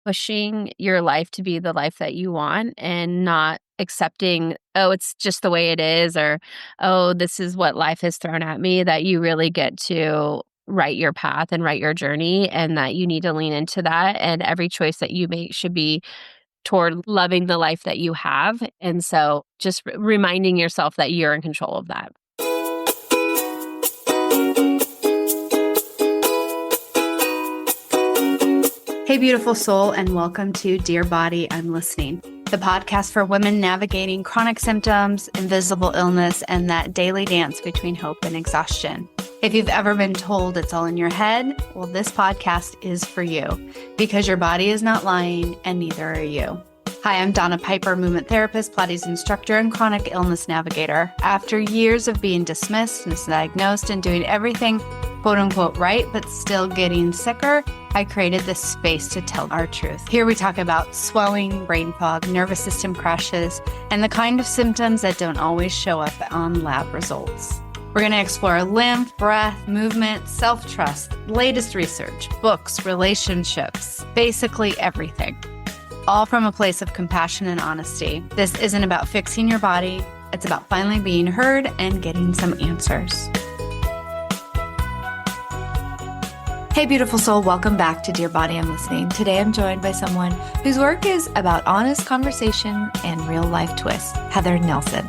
pushing your life to be the life that you want and not accepting, oh, it's just the way it is, or, oh, this is what life has thrown at me, that you really get to write your path and write your journey, and that you need to lean into that. And every choice that you make should be toward loving the life that you have. And so just reminding yourself that you're in control of that. Hey, beautiful soul, and welcome to Dear Body, I'm Listening, the podcast for women navigating chronic symptoms, invisible illness, and that daily dance between hope and exhaustion. If you've ever been told it's all in your head, well, this podcast is for you because your body is not lying and neither are you. Hi, I'm Donna Piper, movement therapist, Pilates instructor, and chronic illness navigator. After years of being dismissed, misdiagnosed, and doing everything quote unquote right, but still getting sicker, I created this space to tell our truth. Here we talk about swelling, brain fog, nervous system crashes, and the kind of symptoms that don't always show up on lab results. We're going to explore lymph, breath, movement, self-trust, latest research, books, relationships, basically everything. All from a place of compassion and honesty. This isn't about fixing your body. It's about finally being heard and getting some answers. Hey, beautiful soul. Welcome back to Dear Body, I'm Listening. Today, I'm joined by someone whose work is about honest conversation and real life twists, Heather Nelson.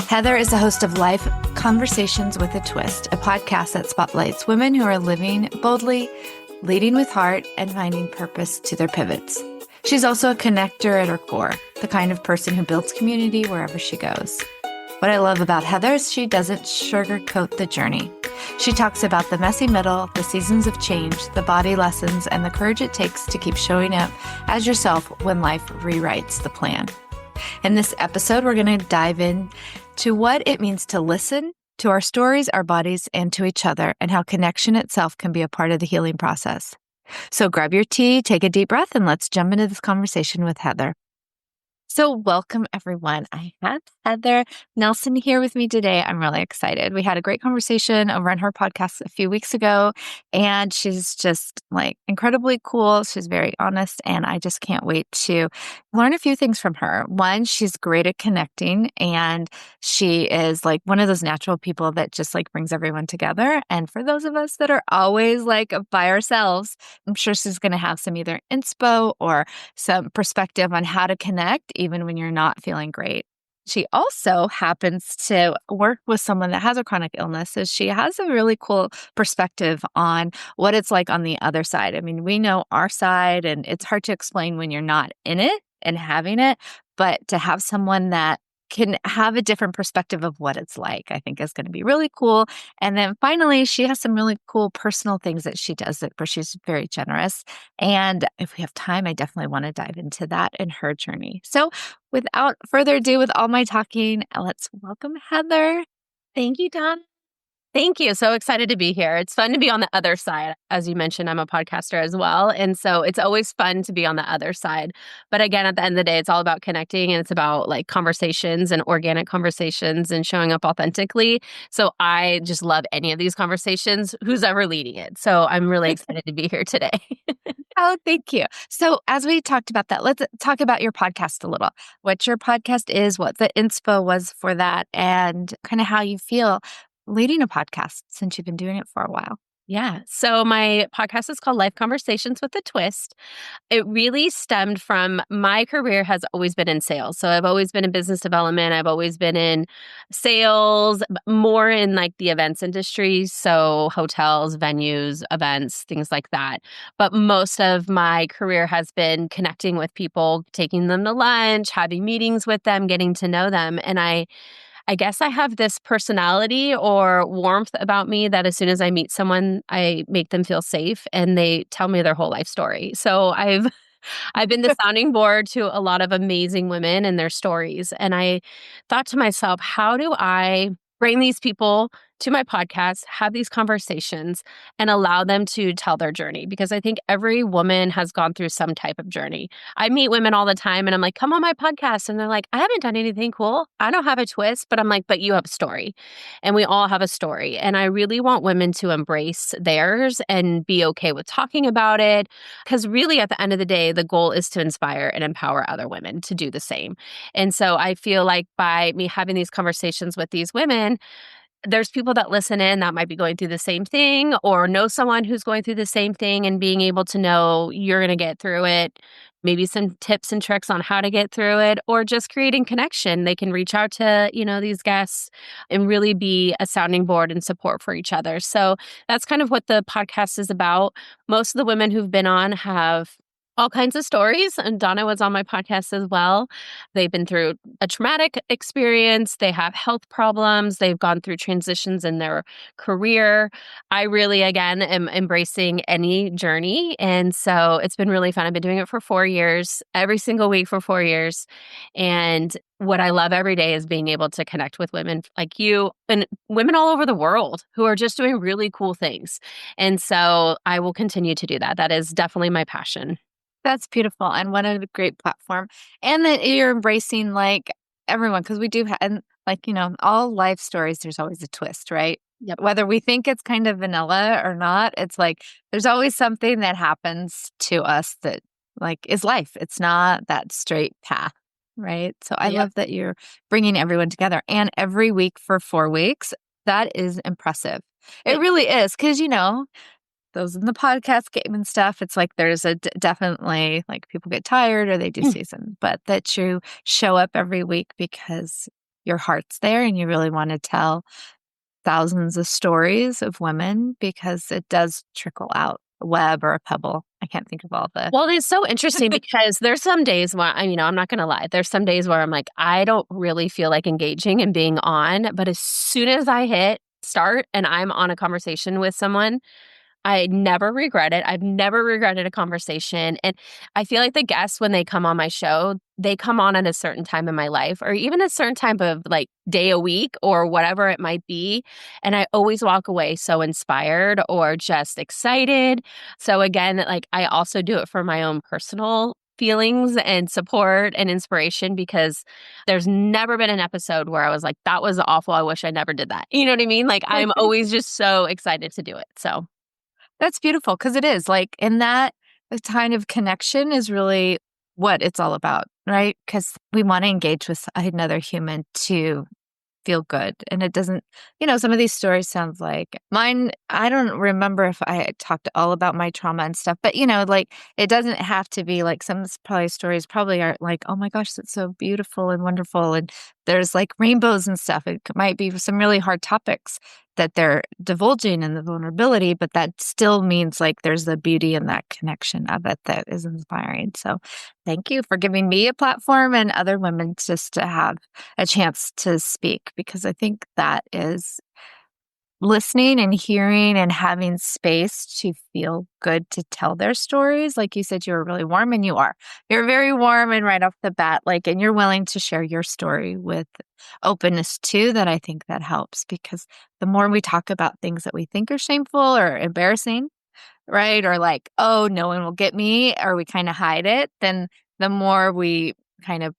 Heather is the host of Life Conversations with a Twist, a podcast that spotlights women who are living boldly, leading with heart, and finding purpose to their pivots. She's also a connector at her core, the kind of person who builds community wherever she goes. What I love about Heather is she doesn't sugarcoat the journey. She talks about the messy middle, the seasons of change, the body lessons, and the courage it takes to keep showing up as yourself when life rewrites the plan. In this episode, we're going to dive in to what it means to listen to our stories, our bodies, and to each other, and how connection itself can be a part of the healing process. So grab your tea, take a deep breath, and let's jump into this conversation with Heather. So welcome, everyone. I have Heather Nelson here with me today. I'm really excited. We had a great conversation over on her podcast a few weeks ago, and she's just incredibly cool. She's very honest, and I just can't wait to learn a few things from her. One, she's great at connecting, and she is one of those natural people that just brings everyone together. And for those of us that are always by ourselves, I'm sure she's going to have some either inspo or some perspective on how to connect even when you're not feeling great. She also happens to work with someone that has a chronic illness, so she has a really cool perspective on what it's like on the other side. I mean, we know our side, and it's hard to explain when you're not in it and having it, but to have someone that can have a different perspective of what it's like, I think is going to be really cool. And then finally, she has some really cool personal things that she does where she's very generous. And if we have time, I definitely want to dive into that in her journey. So without further ado, with all my talking, let's welcome Heather. Thank you, Don. Thank you. So excited to be here. It's fun to be on the other side. As you mentioned, I'm a podcaster as well. And so it's always fun to be on the other side. But again, at the end of the day, it's all about connecting, and it's about conversations and organic conversations and showing up authentically. So I just love any of these conversations, who's ever leading it. So I'm really excited to be here today. Oh, thank you. So as we talked about that, let's talk about your podcast a little. What your podcast is, what the inspo was for that, and kind of how you feel leading a podcast since you've been doing it for a while. Yeah. So my podcast is called Life Conversations with a Twist. It really stemmed from my career has always been in sales. So I've always been in business development. I've always been in sales, more in the events industry. So hotels, venues, events, things like that. But most of my career has been connecting with people, taking them to lunch, having meetings with them, getting to know them. And I guess I have this personality or warmth about me that as soon as I meet someone, I make them feel safe and they tell me their whole life story. So I've been the sounding board to a lot of amazing women and their stories. And I thought to myself, how do I bring these people to my podcast, have these conversations, and allow them to tell their journey, because I think every woman has gone through some type of journey. I meet women all the time and I'm like, come on my podcast. And they're like, I haven't done anything cool. I don't have a twist. But I'm like, but you have a story. And we all have a story. And I really want women to embrace theirs and be okay with talking about it. Because really, at the end of the day, the goal is to inspire and empower other women to do the same. And so I feel like by me having these conversations with these women, there's people that listen in that might be going through the same thing or know someone who's going through the same thing, and being able to know you're going to get through it. Maybe some tips and tricks on how to get through it, or just creating connection. They can reach out to, these guests and really be a sounding board and support for each other. So that's kind of what the podcast is about. Most of the women who've been on have all kinds of stories, and Donna was on my podcast as well. They've been through a traumatic experience. They have health problems. They've gone through transitions in their career. I really, again, am embracing any journey. And so it's been really fun. I've been doing it for 4 years, every single week for 4 years. And what I love every day is being able to connect with women like you and women all over the world who are just doing really cool things. And so I will continue to do that. That is definitely my passion. That's beautiful. And what a great platform. And that you're embracing like everyone, because we do have, and like, all life stories, there's always a twist, right? Yep. Whether we think it's kind of vanilla or not, it's like there's always something that happens to us that like is life. It's not that straight path, right? So I Yep. love that you're bringing everyone together, and every week for 4 weeks. That is impressive. It really is, because, those in the podcast game and stuff, it's like there's a definitely like people get tired or they do season, but that you show up every week because your heart's there and you really want to tell thousands of stories of women, because it does trickle out a web or a pebble. I can't think of all the. Well, it's so interesting because there's some days where, I'm not going to lie. There's some days where I'm like, I don't really feel like engaging and being on. But as soon as I hit start and I'm on a conversation with someone, I never regret it. I've never regretted a conversation. And I feel like the guests, when they come on my show, they come on at a certain time in my life, or even a certain type of like day a week or whatever it might be. And I always walk away so inspired or just excited. So again, like I also do it for my own personal feelings and support and inspiration, because there's never been an episode where I was like, that was awful. I wish I never did that. You know what I mean? Like I'm always just so excited to do it. So That's beautiful, because it is like, in that the kind of connection is really what it's all about, right? Because we want to engage with another human to feel good. And it doesn't, some of these stories sound like mine. I don't remember if I talked all about my trauma and stuff, but like it doesn't have to be like some probably stories probably are like, oh my gosh, that's so beautiful and wonderful. And there's like rainbows and stuff. It might be some really hard topics that they're divulging and the vulnerability, but that still means like there's the beauty in that connection of it that is inspiring. So thank you for giving me a platform and other women just to have a chance to speak, because I think that is listening and hearing and having space to feel good to tell their stories. Like you said, you were really warm, and you are. You're very warm and right off the bat, like, and you're willing to share your story with openness too, that I think that helps, because the more we talk about things that we think are shameful or embarrassing, right? Or like, oh, no one will get me, or we kind of hide it, then the more we kind of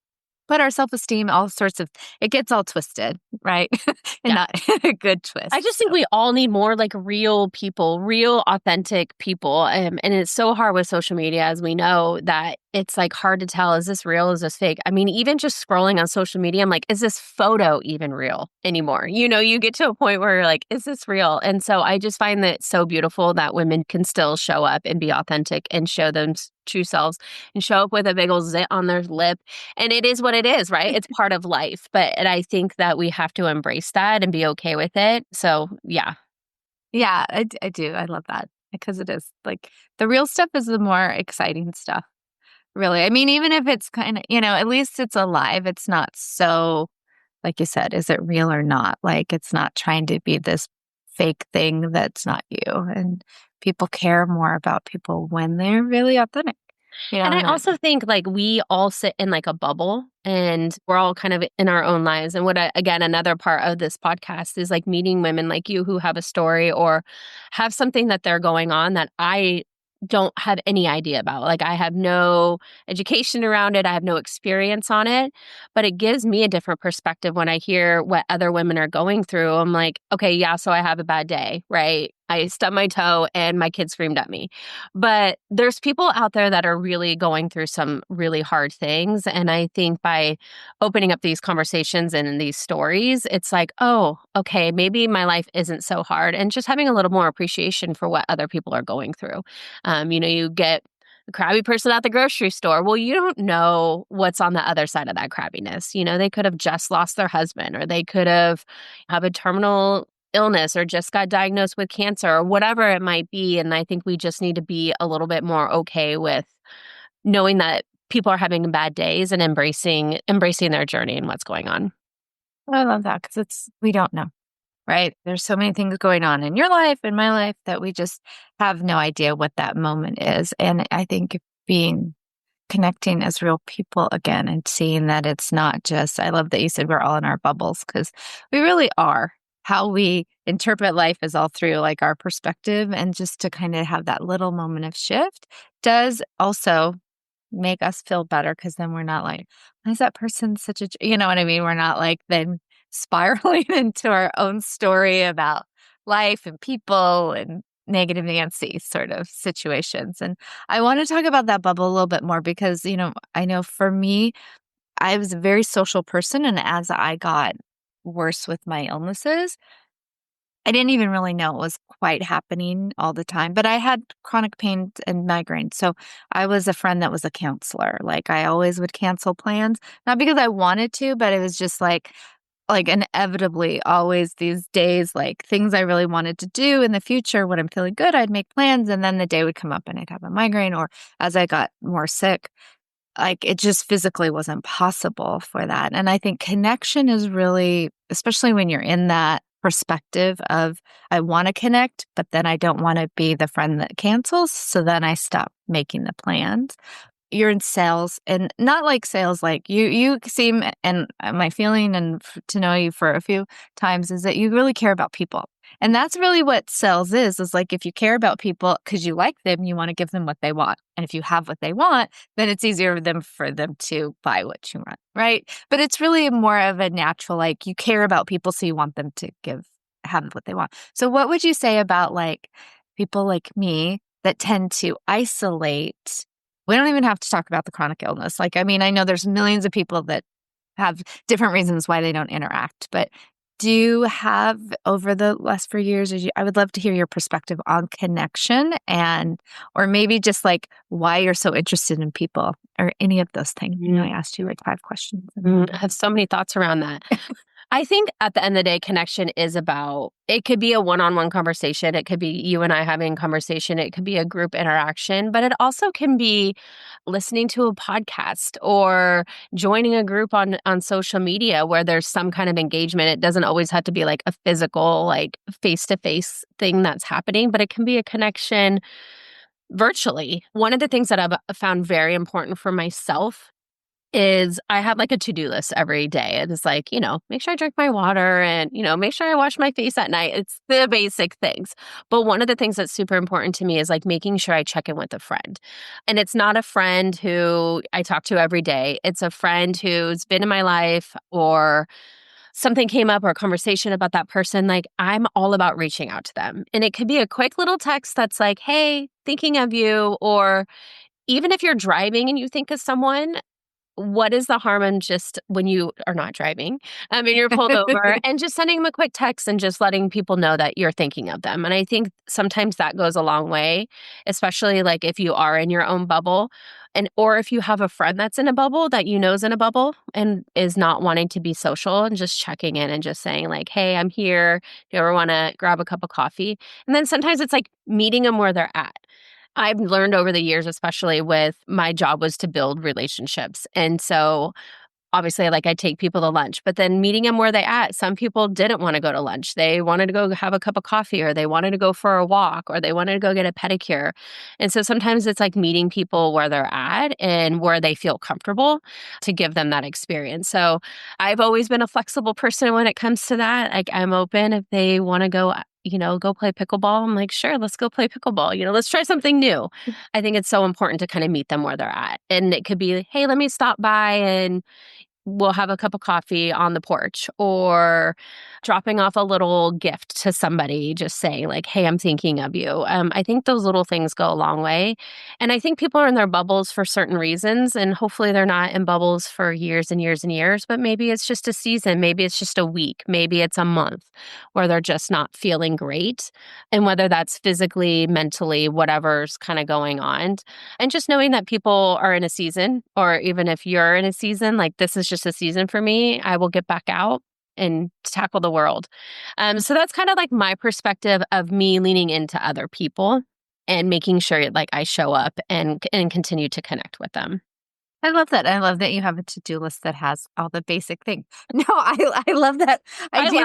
put our self-esteem, all sorts of, it gets all twisted, right? And yeah. not a good twist. I just think we all need more like real people, real authentic people. And it's so hard with social media, as we know, that it's like hard to tell, is this real? Is this fake? I mean, even just scrolling on social media, I'm like, is this photo even real anymore? You get to a point where you're like, is this real? And so I just find that so beautiful that women can still show up and be authentic and show them true selves and show up with a big old zit on their lip. And it is what it is, right? It's part of life. And I think that we have to embrace that and be okay with it. So yeah. Yeah, I do. I love that, because it is like the real stuff is the more exciting stuff, really. I mean, even if it's kind of, at least it's alive. It's not so, like you said, is it real or not? Like it's not trying to be this fake thing that's not you. And people care more about people when they're really authentic. And I And also think like we all sit in like a bubble and we're all kind of in our own lives. And again, another part of this podcast is like meeting women like you who have a story or have something that they're going on that I don't have any idea about. Like I have no education around it. I have no experience on it, but it gives me a different perspective when I hear what other women are going through. I'm like, okay, yeah, so I have a bad day, right? I stubbed my toe and my kid screamed at me. But there's people out there that are really going through some really hard things. And I think by opening up these conversations and these stories, it's like, oh, okay, maybe my life isn't so hard. And just having a little more appreciation for what other people are going through. You get a crabby person at the grocery store. Well, you don't know what's on the other side of that crabbiness. They could have just lost their husband or they could have a terminal illness or just got diagnosed with cancer or whatever it might be. And I think we just need to be a little bit more okay with knowing that people are having bad days and embracing their journey and what's going on. I love that because we don't know, right? There's so many things going on in your life, in my life, that we just have no idea what that moment is. And I think connecting as real people again and seeing that it's not just, I love that you said we're all in our bubbles because we really are. How we interpret life is all through like our perspective, and just to kind of have that little moment of shift does also make us feel better because then we're not like, why is that person such you know what I mean? We're not like then spiraling into our own story about life and people and negative Nancy sort of situations. And I want to talk about that bubble a little bit more because, I know for me, I was a very social person. And as I got worse with my illnesses, I didn't even really know it was quite happening all the time, but I had chronic pain and migraine. So I was a friend that was a counselor. Like I always would cancel plans, not because I wanted to, but it was just like inevitably always these days, like things I really wanted to do in the future when I'm feeling good, I'd make plans and then the day would come up and I'd have a migraine, or as I got more sick, like it just physically wasn't possible for that. And I think connection is really, especially when you're in that perspective of I want to connect, but then I don't want to be the friend that cancels. So then I stop making the plans. You're in sales, and not like sales, like you seem, and my feeling and to know you for a few times is that you really care about people. And that's really what sales is like if you care about people because you like them, you want to give them what they want. And if you have what they want, then it's easier for them to buy what you want, right? But it's really more of a natural, like you care about people, so you want them to have what they want. So what would you say about like people like me that tend to isolate? We don't even have to talk about the chronic illness. Like, I mean, I know there's millions of people that have different reasons why they don't interact, but do you have over the last few years, I would love to hear your perspective on connection or maybe just like why you're so interested in people or any of those things. I asked you like 5 questions. I have so many thoughts around that. I think at the end of the day, connection is about, it could be a one-on-one conversation. It could be you and I having a conversation. It could be a group interaction, but it also can be listening to a podcast or joining a group on social media where there's some kind of engagement. It doesn't always have to be like a physical, like face-to-face thing that's happening, but it can be a connection virtually. One of the things that I've found very important for myself is I have like a to-do list every day. It's like, make sure I drink my water and, make sure I wash my face at night. It's the basic things. But one of the things that's super important to me is like making sure I check in with a friend. And it's not a friend who I talk to every day. It's a friend who's been in my life or something came up or a conversation about that person. Like I'm all about reaching out to them. And it could be a quick little text that's like, hey, thinking of you. Or even if you're driving and you think of someone, what is the harm in just when you are not driving, and you're pulled over and just sending them a quick text and just letting people know that you're thinking of them. And I think sometimes that goes a long way, especially like if you are in your own bubble or if you have a friend that's in a bubble that is in a bubble and is not wanting to be social, and just checking in and just saying like, hey, I'm here. Do you ever want to grab a cup of coffee? And then sometimes it's like meeting them where they're at. I've learned over the years, especially with my job, was to build relationships. And so obviously, like I take people to lunch, but then meeting them where they at. Some people didn't want to go to lunch. They wanted to go have a cup of coffee, or they wanted to go for a walk, or they wanted to go get a pedicure. And so sometimes it's like meeting people where they're at and where they feel comfortable to give them that experience. So I've always been a flexible person when it comes to that. Like I'm open if they want to go, go play pickleball. I'm like, sure, let's go play pickleball. Let's try something new. I think it's so important to kind of meet them where they're at. And it could be, hey, let me stop by and we'll have a cup of coffee on the porch, or dropping off a little gift to somebody, just saying like, hey, I'm thinking of you. I think those little things go a long way. And I think people are in their bubbles for certain reasons, and hopefully they're not in bubbles for years and years and years, but maybe it's just a season. Maybe it's just a week. Maybe it's a month where they're just not feeling great. And whether that's physically, mentally, whatever's kind of going on. And just knowing that people are in a season, or even if you're in a season, like this is just a season for me, I will get back out and tackle the world. So that's kind of like my perspective of me leaning into other people and making sure like I show up and continue to connect with them. I love that. I love that you have a to-do list that has all the basic things. No, I love that I idea.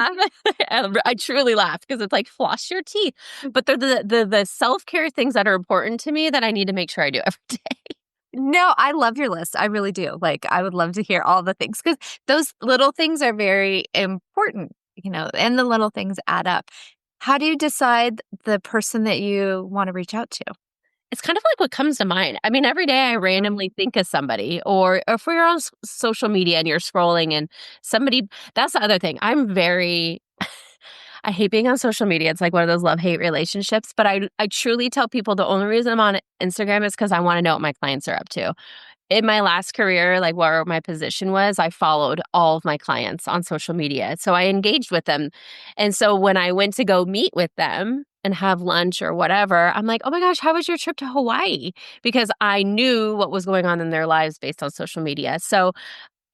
laugh. I truly laugh because it's like floss your teeth, but they're the self-care things that are important to me that I need to make sure I do every day. No, I love your list. I really do. Like, I would love to hear all the things because those little things are very important, and the little things add up. How do you decide the person that you want to reach out to? It's kind of like what comes to mind. I mean, every day I randomly think of somebody, or if you're on social media and you're scrolling and somebody, that's the other thing. I hate being on social media. It's like one of those love-hate relationships, but I truly tell people the only reason I'm on Instagram is because I want to know what my clients are up to. In my last career, like where my position was, I followed all of my clients on social media. So I engaged with them. And so when I went to go meet with them and have lunch or whatever, I'm like, oh my gosh, how was your trip to Hawaii? Because I knew what was going on in their lives based on social media. So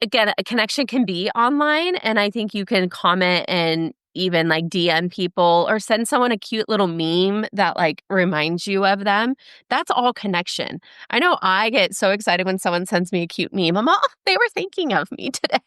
again, a connection can be online, and I think you can comment and even like DM people or send someone a cute little meme that like reminds you of them. That's all connection. I know I get so excited when someone sends me a cute meme. I'm all, oh, they were thinking of me today.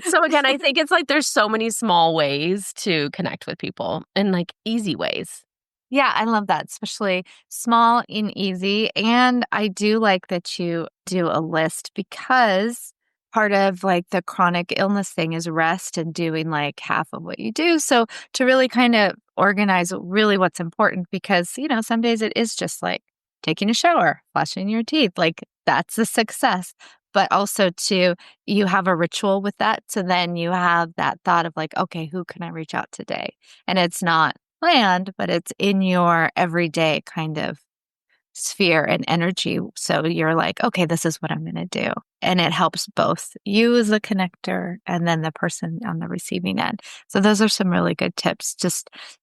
So again, I think it's like there's so many small ways to connect with people and like easy ways. Yeah, I love that, especially small and easy. And I do like that you do a list because part of like the chronic illness thing is rest and doing like half of what you do. So to really kind of organize really what's important because, some days it is just like taking a shower, brushing your teeth, like that's a success. But also to you have a ritual with that. So then you have that thought of like, okay, who can I reach out today? And it's not planned, but it's in your everyday kind of sphere and energy. So you're like, okay, this is what I'm going to do. And it helps both you as a connector and then the person on the receiving end. So those are some really good tips.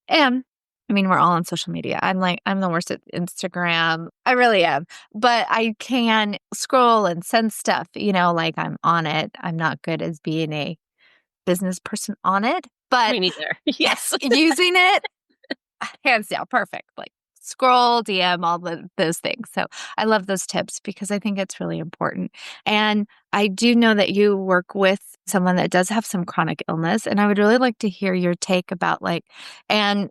And I mean, we're all on social media. I'm the worst at Instagram. I really am. But I can scroll and send stuff, like I'm on it. I'm not good as being a business person on it, but Me neither. Yes. using it, hands down, perfect. Like scroll, DM, all those things. So I love those tips because I think it's really important. And I do know that you work with someone that does have some chronic illness. And I would really like to hear your take about and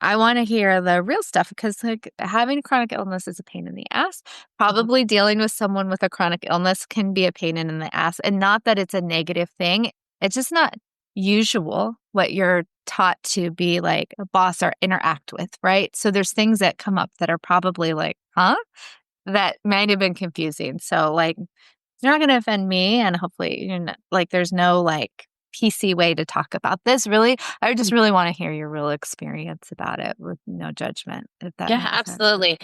I want to hear the real stuff because like having chronic illness is a pain in the ass. Probably dealing with someone with a chronic illness can be a pain in the ass. And not that it's a negative thing. It's just not usual what you're taught to be like a boss or interact with, right? So there's things that come up that are probably like, huh? That might have been confusing. So like, you're not going to offend me. And hopefully, there's no like PC way to talk about this. Really, I just really want to hear your real experience about it with no judgment, if that Yeah, makes sense. absolutely.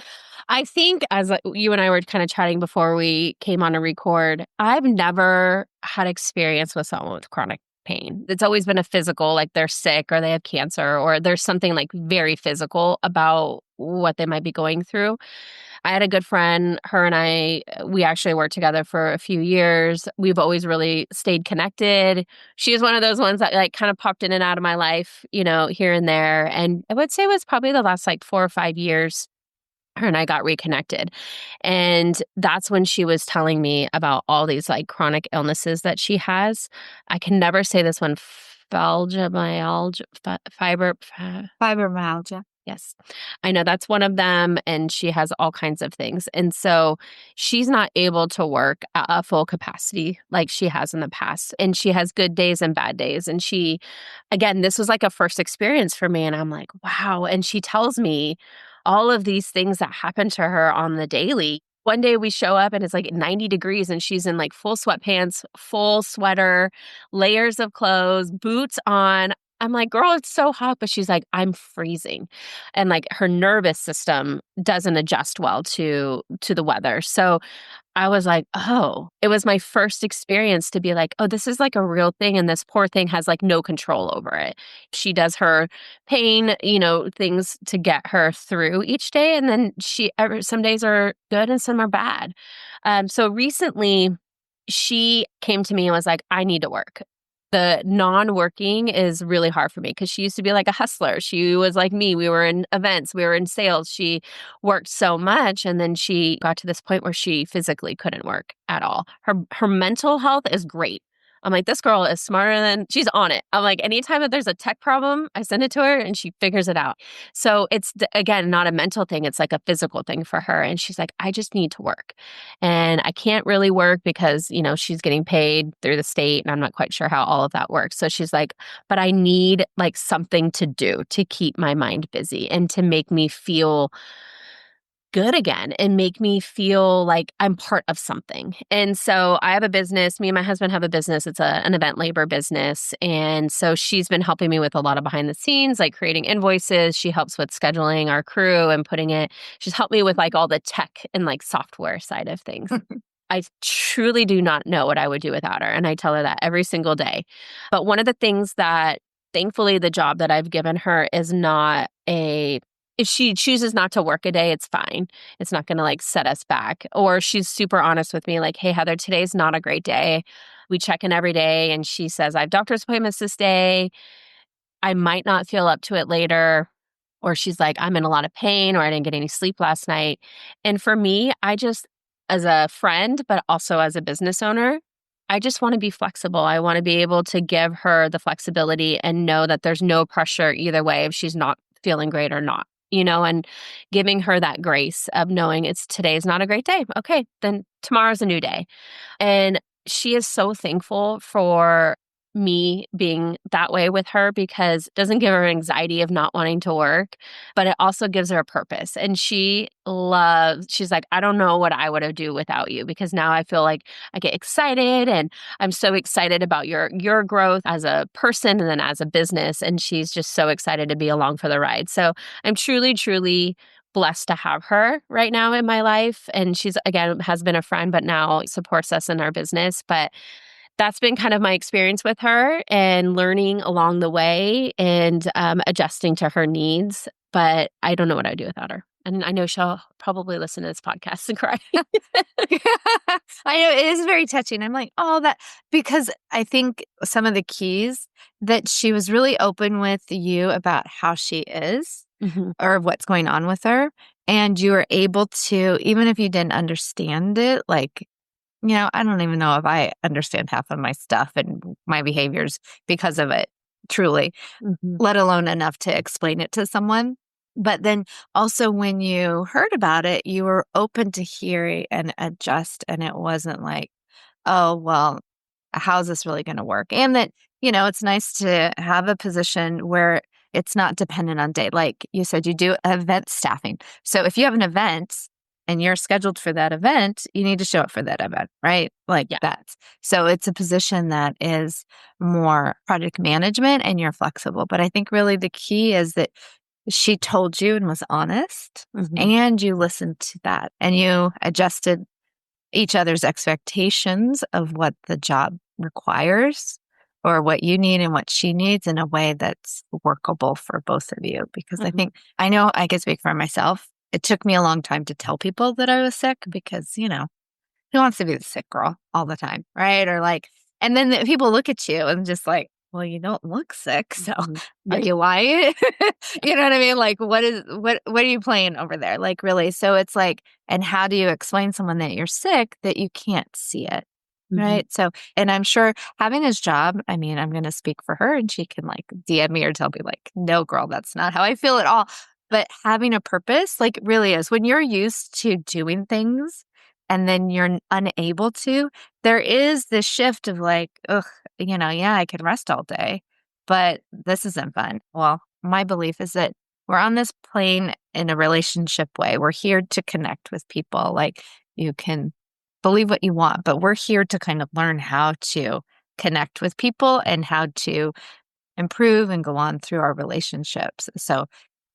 I think as you and I were kind of chatting before we came on to record, I've never had experience with someone with chronic pain. It's always been a physical, like they're sick or they have cancer or there's something like very physical about what they might be going through. I had a good friend, her and I, we actually worked together for a few years. We've always really stayed connected. She is one of those ones that like kind of popped in and out of my life, here and there. And I would say it was probably the last like 4 or 5 years. her and I got reconnected. And that's when she was telling me about all these like chronic illnesses that she has. I can never say this one, fibromyalgia, Fibromyalgia. yes. I know that's one of them, and she has all kinds of things. And so she's not able to work at a full capacity like she has in the past. And she has good days and bad days. And she, again, this was like a first experience for me. And I'm like, wow. And she tells me all of these things that happen to her on the daily. One day we show up and it's like 90 degrees and she's in like full sweatpants, full sweater, layers of clothes, boots on. I'm like, girl, it's so hot. But she's like, I'm freezing. And like her nervous system doesn't adjust well to the weather. So I was like, oh, it was my first experience to be like, oh, this is like a real thing. And this poor thing has like no control over it. She does her pain, things to get her through each day. And then some days are good and some are bad. So recently she came to me and was like, I need to work. The non-working is really hard for me because she used to be like a hustler. She was like me. We were in events. We were in sales. She worked so much. And then she got to this point where she physically couldn't work at all. Her mental health is great. I'm like, this girl is smarter than she's on it. I'm like, anytime that there's a tech problem, I send it to her and she figures it out. So it's, again, not a mental thing. It's like a physical thing for her. And she's like, I just need to work. And I can't really work because, she's getting paid through the state and I'm not quite sure how all of that works. So she's like, but I need like something to do to keep my mind busy and to make me feel good again and make me feel like I'm part of something. And so I have a business. Me and my husband have a business. It's an event labor business. And so she's been helping me with a lot of behind the scenes, like creating invoices. She helps with scheduling our crew and she's helped me with like all the tech and like software side of things. I truly do not know what I would do without her. And I tell her that every single day. But one of the things that thankfully the job that I've given her is not if she chooses not to work a day, it's fine. It's not going to like set us back. Or she's super honest with me, like, hey, Heather, today's not a great day. We check in every day. And she says, I have doctor's appointments this day. I might not feel up to it later. Or she's like, I'm in a lot of pain, or I didn't get any sleep last night. And for me, as a friend, but also as a business owner, I just want to be flexible. I want to be able to give her the flexibility and know that there's no pressure either way if she's not feeling great or not, and giving her that grace of knowing today's not a great day. Okay, then tomorrow's a new day. And she is so thankful for me being that way with her because it doesn't give her anxiety of not wanting to work, but it also gives her a purpose. And she's like, I don't know what I would have do without you because now I feel like I get excited and I'm so excited about your growth as a person and then as a business. And she's just so excited to be along for the ride. So I'm truly, truly blessed to have her right now in my life. And she's, again, has been a friend, but now supports us in our business. But that's been kind of my experience with her and learning along the way and adjusting to her needs. But I don't know what I'd do without her. And I know she'll probably listen to this podcast and cry. I know it is very touching. I'm like, oh, that, because I think some of the keys that she was really open with you about how she is or what's going on with her. And you were able to, even if you didn't understand it, like, I don't even know if I understand half of my stuff and my behaviors because of it, truly, let alone enough to explain it to someone. But then also when you heard about it, you were open to hearing and adjust. And it wasn't like, oh, well, how's this really going to work? And that, it's nice to have a position where it's not dependent on day. Like you said, you do event staffing. So if you have an event and you're scheduled for that event, you need to show up for that event, right? Like that. So it's a position that is more project management and you're flexible. But I think really the key is that she told you and was honest and you listened to that and you adjusted each other's expectations of what the job requires or what you need and what she needs in a way that's workable for both of you. Because I know I can speak for myself. It took me a long time to tell people that I was sick because, who wants to be the sick girl all the time, right? Or like, and then people look at you and just like, well, you don't look sick, so Mhm. are Yeah. you lying? You know what I mean? Like, what are you playing over there? Like, really? So it's like, and how do you explain someone that you're sick that you can't see it? Mhm. Right. So, and I'm sure having his job, I mean, I'm going to speak for her and she can like DM me or tell me, like, no, girl, that's not how I feel at all. But having a purpose, like, really is when you're used to doing things and then you're unable to, there is this shift of like, ugh, yeah, I could rest all day, but this isn't fun. Well, my belief is that we're on this plane in a relationship way. We're here to connect with people. Like, you can believe what you want, but we're here to kind of learn how to connect with people and how to improve and go on through our relationships. So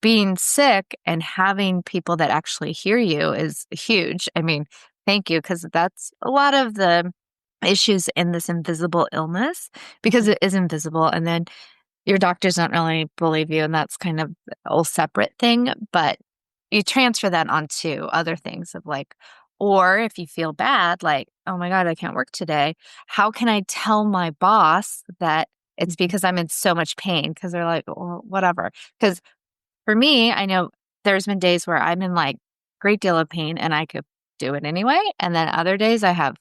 being sick and having people that actually hear you is huge. I mean, thank you, because that's a lot of the issues in this invisible illness because Mhm. it is invisible. And then your doctors don't really believe you, and that's kind of a whole separate thing. But you transfer that onto other things of like, or if you feel bad, like, oh my God, I can't work today. How can I tell my boss that it's Mhm. because I'm in so much pain? Because they're like, well, whatever. Because for me, I know there's been days where I'm in like great deal of pain and I could do it anyway. And then other days I have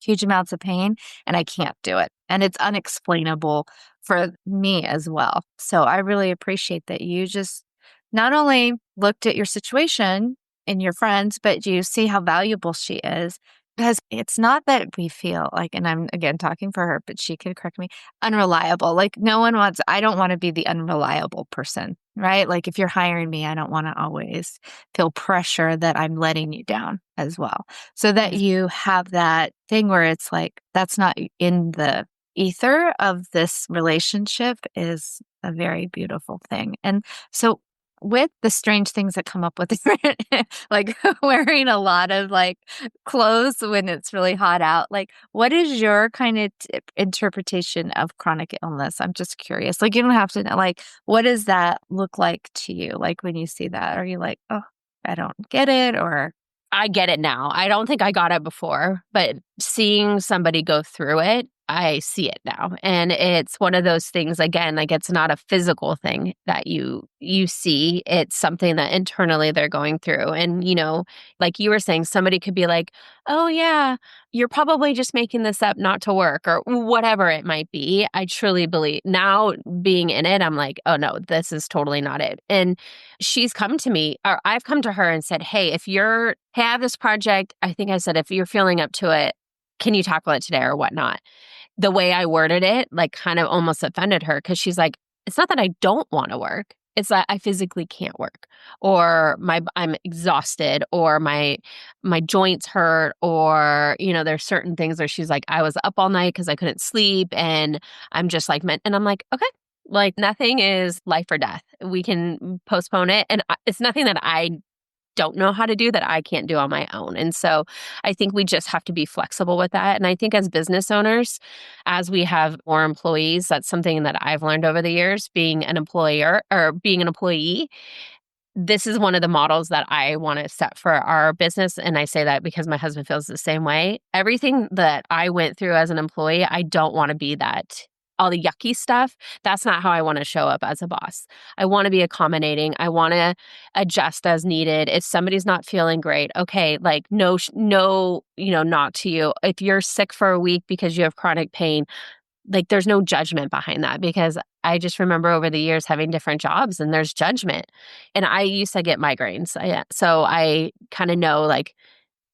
huge amounts of pain and I can't do it. And it's unexplainable for me as well. So I really appreciate that you just not only looked at your situation and your friends, but you see how valuable she is. Because it's not that we feel like, and I'm again talking for her, but she could correct me, unreliable. Like, no one wants, I don't want to be the unreliable person, right? Like, if you're hiring me, I don't want to always feel pressure that I'm letting you down as well. So that Yes. you have that thing where it's like, that's not in the ether of this relationship is a very beautiful thing. And so, with the strange things that come up with like wearing a lot of like clothes when it's really hot out, like, what is your kind of interpretation of chronic illness? I'm just curious. Like, you don't have to know, like, what does that look like to you? Like, when you see that, are you like, oh, I don't get it? Or, I get it now. I don't think I got it before, but seeing somebody go through it, I see it now. And it's one of those things again, like it's not a physical thing that you see. It's something that internally they're going through. And like you were saying, somebody could be like, "Oh yeah, you're probably just making this up not to work," or whatever it might be. I truly believe now being in it, I'm like, "Oh no, this is totally not it." And she's come to me, or I've come to her and said, "Hey, hey, I have this project. I think I said, if you're feeling up to it, can you tackle it today or whatnot?" The way I worded it, like, kind of almost offended her because she's like, "It's not that I don't want to work. It's that I physically can't work, or I'm exhausted, or my joints hurt, or there's certain things where she's like, I was up all night because I couldn't sleep, and I'm just like, meant." And I'm like, okay. Like, nothing is life or death. We can postpone it. And it's nothing that I don't know how to do that I can't do on my own. And so I think we just have to be flexible with that. And I think as business owners, as we have more employees, that's something that I've learned over the years being an employer or being an employee. This is one of the models that I want to set for our business. And I say that because my husband feels the same way. Everything that I went through as an employee, I don't want to be that. All the yucky stuff, that's not how I want to show up as a boss. I want to be accommodating. I want to adjust as needed. If somebody's not feeling great, okay, like no, no, not to you. If you're sick for a week because you have chronic pain, like there's no judgment behind that because I just remember over the years having different jobs and there's judgment. And I used to get migraines. So I kind of know like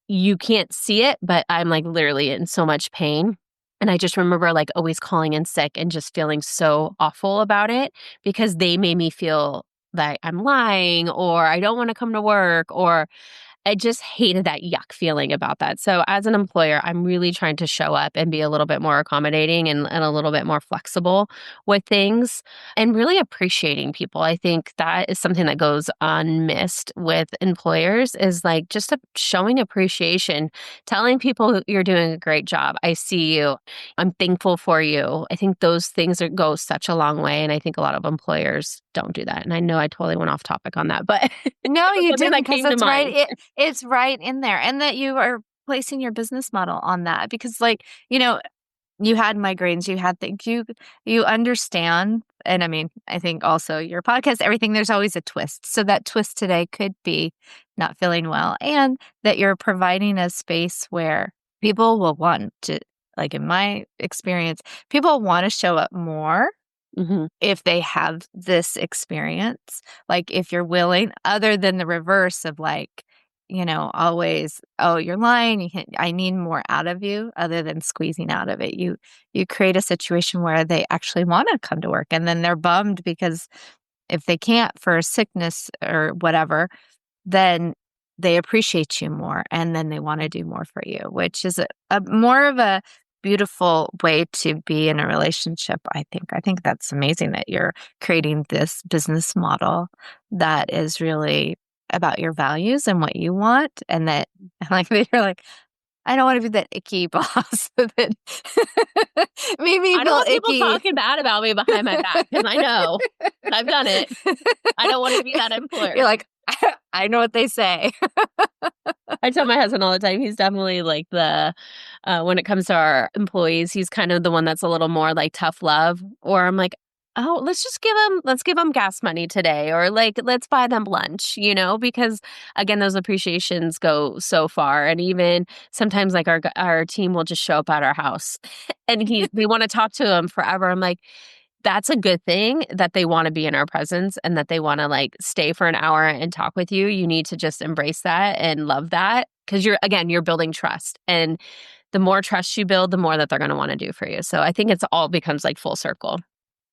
you can't see it, but I'm like literally in so much pain. And I just remember like always calling in sick and just feeling so awful about it because they made me feel that I'm lying or I don't want to come to work or I just hated that yuck feeling about that. So as an employer, I'm really trying to show up and be a little bit more accommodating and a little bit more flexible with things and really appreciating people. I think that is something that goes unmissed with employers is like just showing appreciation, telling people you're doing a great job. I see you. I'm thankful for you. I think those things go such a long way. And I think a lot of employers don't do that. And I know I totally went off topic on that, but no, it was you something didn't, that because came to that's right. mind. It's right in there, and that you are placing your business model on that because, like, you had migraines, you had things, you understand. And I mean, I think also your podcast, everything, there's always a twist. So that twist today could be not feeling well, and that you're providing a space where people will want to, like in my experience, people want to show up more Mm-hmm. if they have this experience. Like if you're willing, other than the reverse of like, always, oh, you're lying, I need more out of you, other than squeezing out of it. You create a situation where they actually want to come to work, and then they're bummed because if they can't for sickness or whatever, then they appreciate you more, and then they want to do more for you, which is a more of a beautiful way to be in a relationship, I think. I think that's amazing that you're creating this business model that is really about your values and what you want, and that like that you're like, I don't want to be that icky boss that made me I don't feel want people icky. talking bad about me behind my back, because I know I've done it. I don't want to be that employer. You're like, I know what they say. I tell my husband all the time, he's definitely like when it comes to our employees, he's kind of the one that's a little more like tough love. Or I'm like, oh, let's give them gas money today. Or like, let's buy them lunch, because again, those appreciations go so far. And even sometimes like our team will just show up at our house and they want to talk to him forever. I'm like, that's a good thing that they want to be in our presence and that they want to like stay for an hour and talk with you. You need to just embrace that and love that, because you're building trust. And the more trust you build, the more that they're going to want to do for you. So I think it's all becomes like full circle.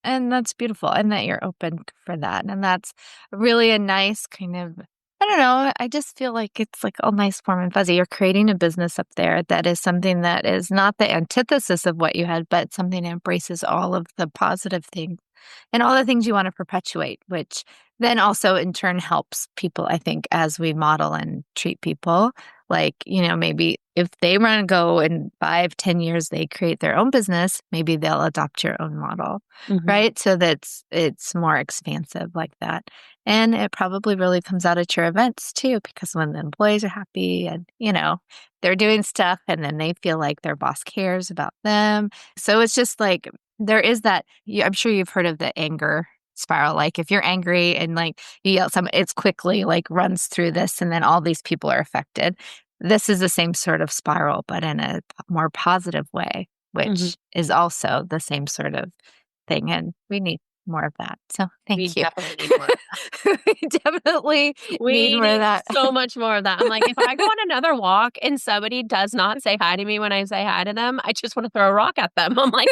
And that's beautiful. And that you're open for that. And that's really a nice kind of, I don't know, I just feel like it's like all nice, warm, and fuzzy. You're creating a business up there that is something that is not the antithesis of what you had, but something that embraces all of the positive things and all the things you want to perpetuate, which then also in turn helps people, I think, as we model and treat people. Like, maybe if they want to go in 5-10 years, they create their own business, maybe they'll adopt your own model, Mm-hmm. right? So that's it's more expansive like that. And it probably really comes out at your events too, because when the employees are happy and, they're doing stuff and then they feel like their boss cares about them. So it's just like, there is that, I'm sure you've heard of the anger spiral. Like if you're angry and like you yell at someone, it's quickly like runs through this and then all these people are affected. This is the same sort of spiral, but in a more positive way, Mm-hmm. which is also the same sort of thing. And we need more of that. So We thank you. definitely need more of that. We definitely need We more of need that. so much more of that. I'm like, if I go on another walk and somebody does not say hi to me when I say hi to them, I just want to throw a rock at them. I'm like,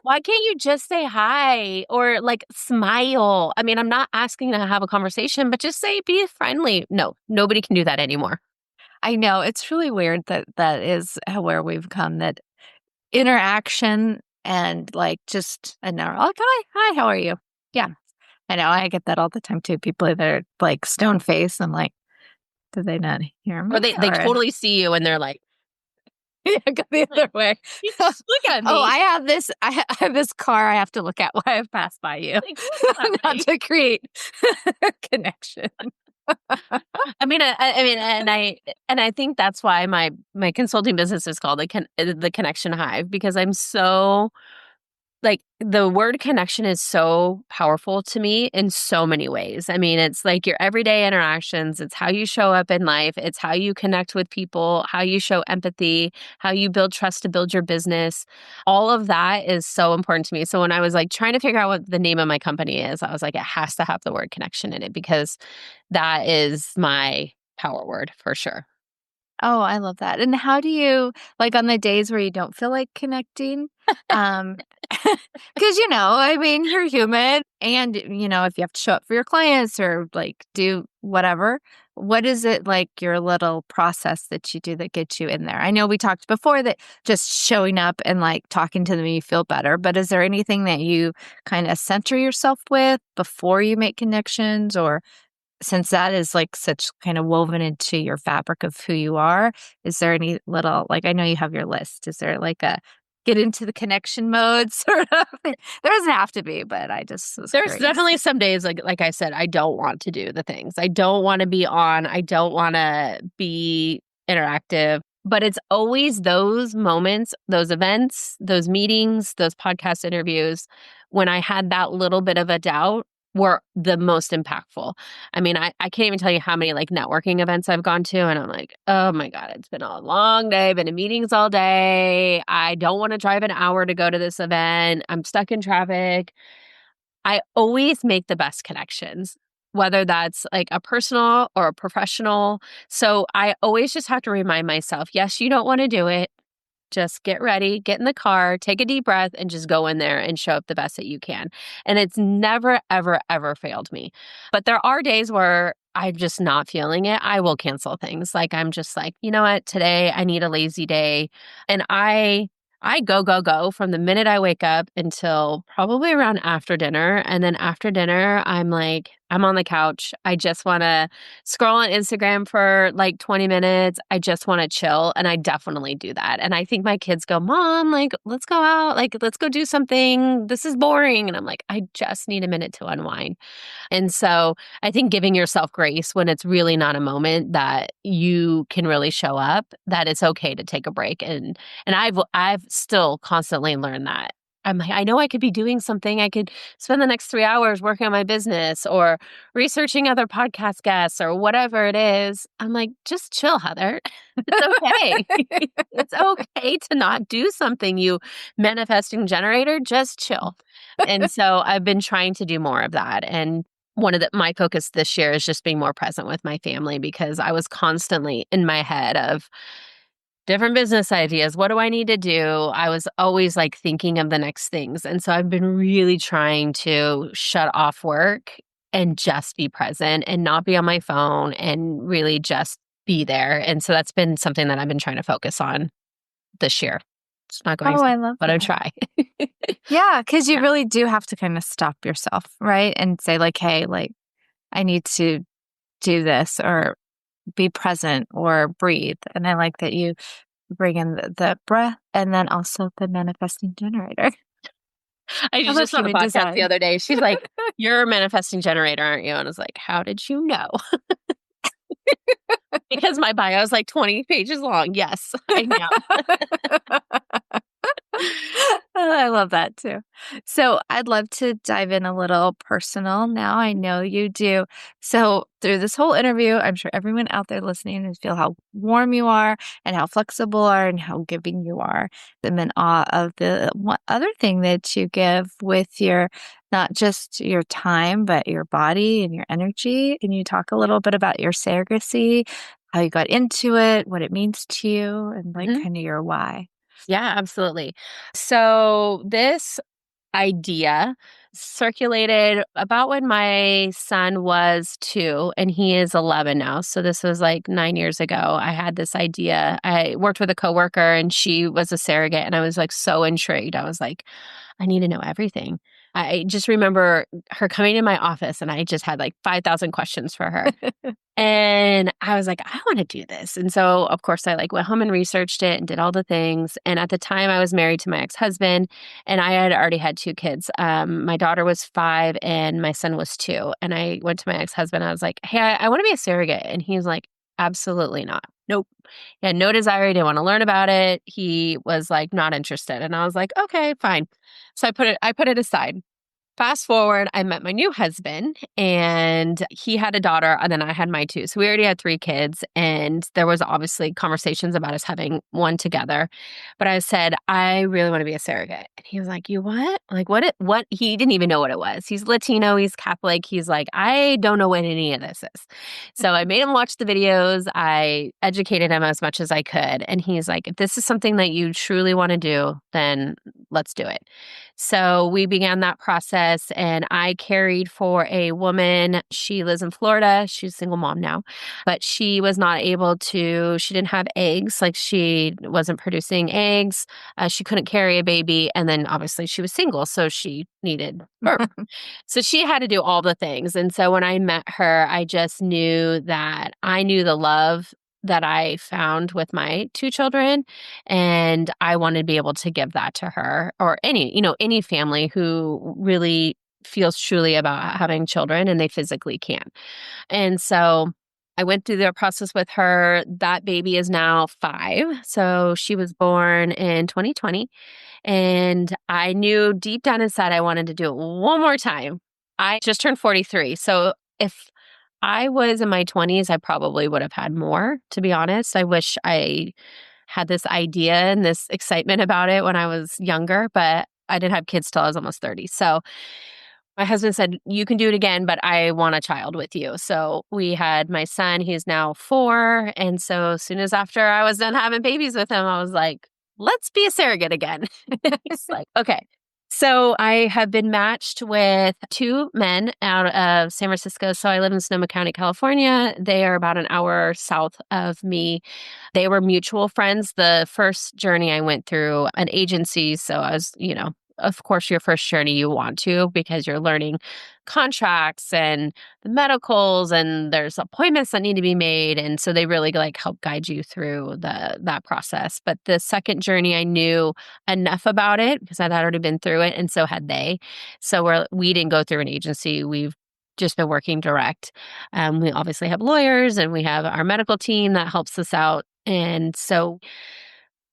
why can't you just say hi or like smile? I mean, I'm not asking to have a conversation, but just be friendly. No, nobody can do that anymore. I know it's really weird that is where we've come, that interaction and like just an hour, like, hi, how are you? Yeah. I know. I get that all the time too. People that are like stone faced. I'm like, did they not hear Or me? they totally see you and they're like, Yeah, go the other way. you just look at me. Oh, I have this car I have to look at while I pass by you, Like, look at not me. to create connection. I mean, I think that's why my consulting business is called the Connection Hive, because I'm so like the word connection is so powerful to me in so many ways. I mean, it's like your everyday interactions. It's how you show up in life. It's how you connect with people, how you show empathy, how you build trust to build your business. All of that is so important to me. So when I was like trying to figure out what the name of my company is, I was like, it has to have the word connection in it, because that is my power word for sure. Oh, I love that. And how do you, like on the days where you don't feel like connecting? Um, because, I mean, you're human and, if you have to show up for your clients or like do whatever, what is it like your little process that you do that gets you in there? I know we talked before that just showing up and like talking to them, you feel better, but is there anything that you kind of center yourself with before you make connections, or since that is like such kind of woven into your fabric of who you are, is there any little, like, I know you have your list. Is there like a get into the connection mode sort of? There doesn't have to be, but I just was There's curious. definitely some days, like I said, I don't want to do the things. I don't want to be on. I don't want to be interactive. But it's always those moments, those events, those meetings, those podcast interviews when I had that little bit of a doubt were the most impactful. I mean, I can't even tell you how many like networking events I've gone to, and I'm like, oh my God, it's been a long day, I've been in meetings all day. I don't want to drive an hour to go to this event. I'm stuck in traffic. I always make the best connections, whether that's like a personal or a professional. So I always just have to remind myself, yes, you don't want to do it. Just get ready, get in the car, take a deep breath, and just go in there and show up the best that you can. And it's never, ever, ever failed me. But there are days where I'm just not feeling it. I will cancel things. Like I'm just like, you know what, today I need a lazy day. And I go, go, go from the minute I wake up until probably around after dinner. And then after dinner, I'm like, I'm on the couch. I just want to scroll on Instagram for like 20 minutes. I just want to chill. And I definitely do that. And I think my kids go, Mom, like, let's go out. Like, let's go do something. This is boring. And I'm like, I just need a minute to unwind. And so I think giving yourself grace when it's really not a moment that you can really show up, that it's okay to take a break. And I've still constantly learned that. I'm like, I know I could be doing something. I could spend the next 3 hours working on my business or researching other podcast guests or whatever it is. I'm like, just chill, Heather. It's okay. It's okay to not do something, you manifesting generator. Just chill. And so I've been trying to do more of that. And one of my focus this year is just being more present with my family because I was constantly in my head of different business ideas. What do I need to do? I was always like thinking of the next things. And so I've been really trying to shut off work and just be present and not be on my phone and really just be there. And so that's been something that I've been trying to focus on this year. It's not going, Oh, I love but I that. try. Yeah, because you Yeah. really do have to kind of stop yourself, right? And say, like, hey, like, I need to do this or be present or breathe. And I like that you bring in the breath and then also the manifesting generator. I I love just saw the human podcast the design. other day. She's like, "You're a manifesting generator, aren't you?" And I was like, "How did you know?" Because my bio is like 20 pages long. Yes, I am. I love that too. So I'd love to dive in a little personal now. I know you do. So through this whole interview, I'm sure everyone out there listening is feel how warm you are and how flexible you are and how giving you are. I'm in awe of the one other thing that you give with your not just your time, but your body and your energy. Can you talk a little bit about your surrogacy, how you got into it, what it means to you, and like Mhm. kind of your why? Yeah, absolutely. So this idea circulated about when my son was 2 and he is 11 now. So this was like 9 years ago. I had this idea. I worked with a coworker and she was a surrogate and I was like so intrigued. I was like, I need to know everything. I just remember her coming in my office and I just had like 5,000 questions for her. And I was like, I want to do this. And so, of course, I like went home and researched it and did all the things. And at the time, I was married to my ex-husband, and I had already had 2 kids. My daughter was 5, and my son was 2. And I went to my ex-husband. I was like, "Hey, I want to be a surrogate." And he was like, "Absolutely not. Nope." He had no desire. He didn't want to learn about it. He was like not interested. And I was like, "Okay, fine." So I put it aside. Fast forward, I met my new husband and he had a daughter and then I had my 2. So we already had 3 kids and there was obviously conversations about us having one together. But I said, "I really want to be a surrogate." And he was like, "You what?" Like what he didn't even know what it was. He's Latino, he's Catholic. He's like, "I don't know what any of this is." So I made him watch the videos. I educated him as much as I could. And he's like, "If this is something that you truly want to do, then let's do it." So we began that process and I carried for a woman. She lives in Florida. She's a single mom now, but she was not able to, she didn't have eggs. Like she wasn't producing eggs. She couldn't carry a baby. And then obviously she was single. So she needed birth. So she had to do all the things. And so when I met her, I just knew that I knew the love that I found with my 2 children and I wanted to be able to give that to her or any family who really feels truly about having children and they physically can. And so I went through the process with her. That baby is now 5. So she was born in 2020. And I knew deep down inside I wanted to do it one more time. I just turned 43. So if I was in my 20s, I probably would have had more, to be honest. I wish I had this idea and this excitement about it when I was younger, but I didn't have kids till I was almost 30. So my husband said, "You can do it again, but I want a child with you." So we had my son, he's now 4. And so as soon as after I was done having babies with him, I was like, let's be a surrogate again. He's like, okay. So I have been matched with 2 men out of San Francisco. So I live in Sonoma County, California. They are about an hour south of me. They were mutual friends. The first journey I went through an agency. So I was, of course, your first journey you want to because you're learning contracts and the medicals and there's appointments that need to be made. And so they really help guide you through that process. But the second journey, I knew enough about it because I'd already been through it, and so had they. So we didn't go through an agency. We've just been working direct. We obviously have lawyers and we have our medical team that helps us out. And so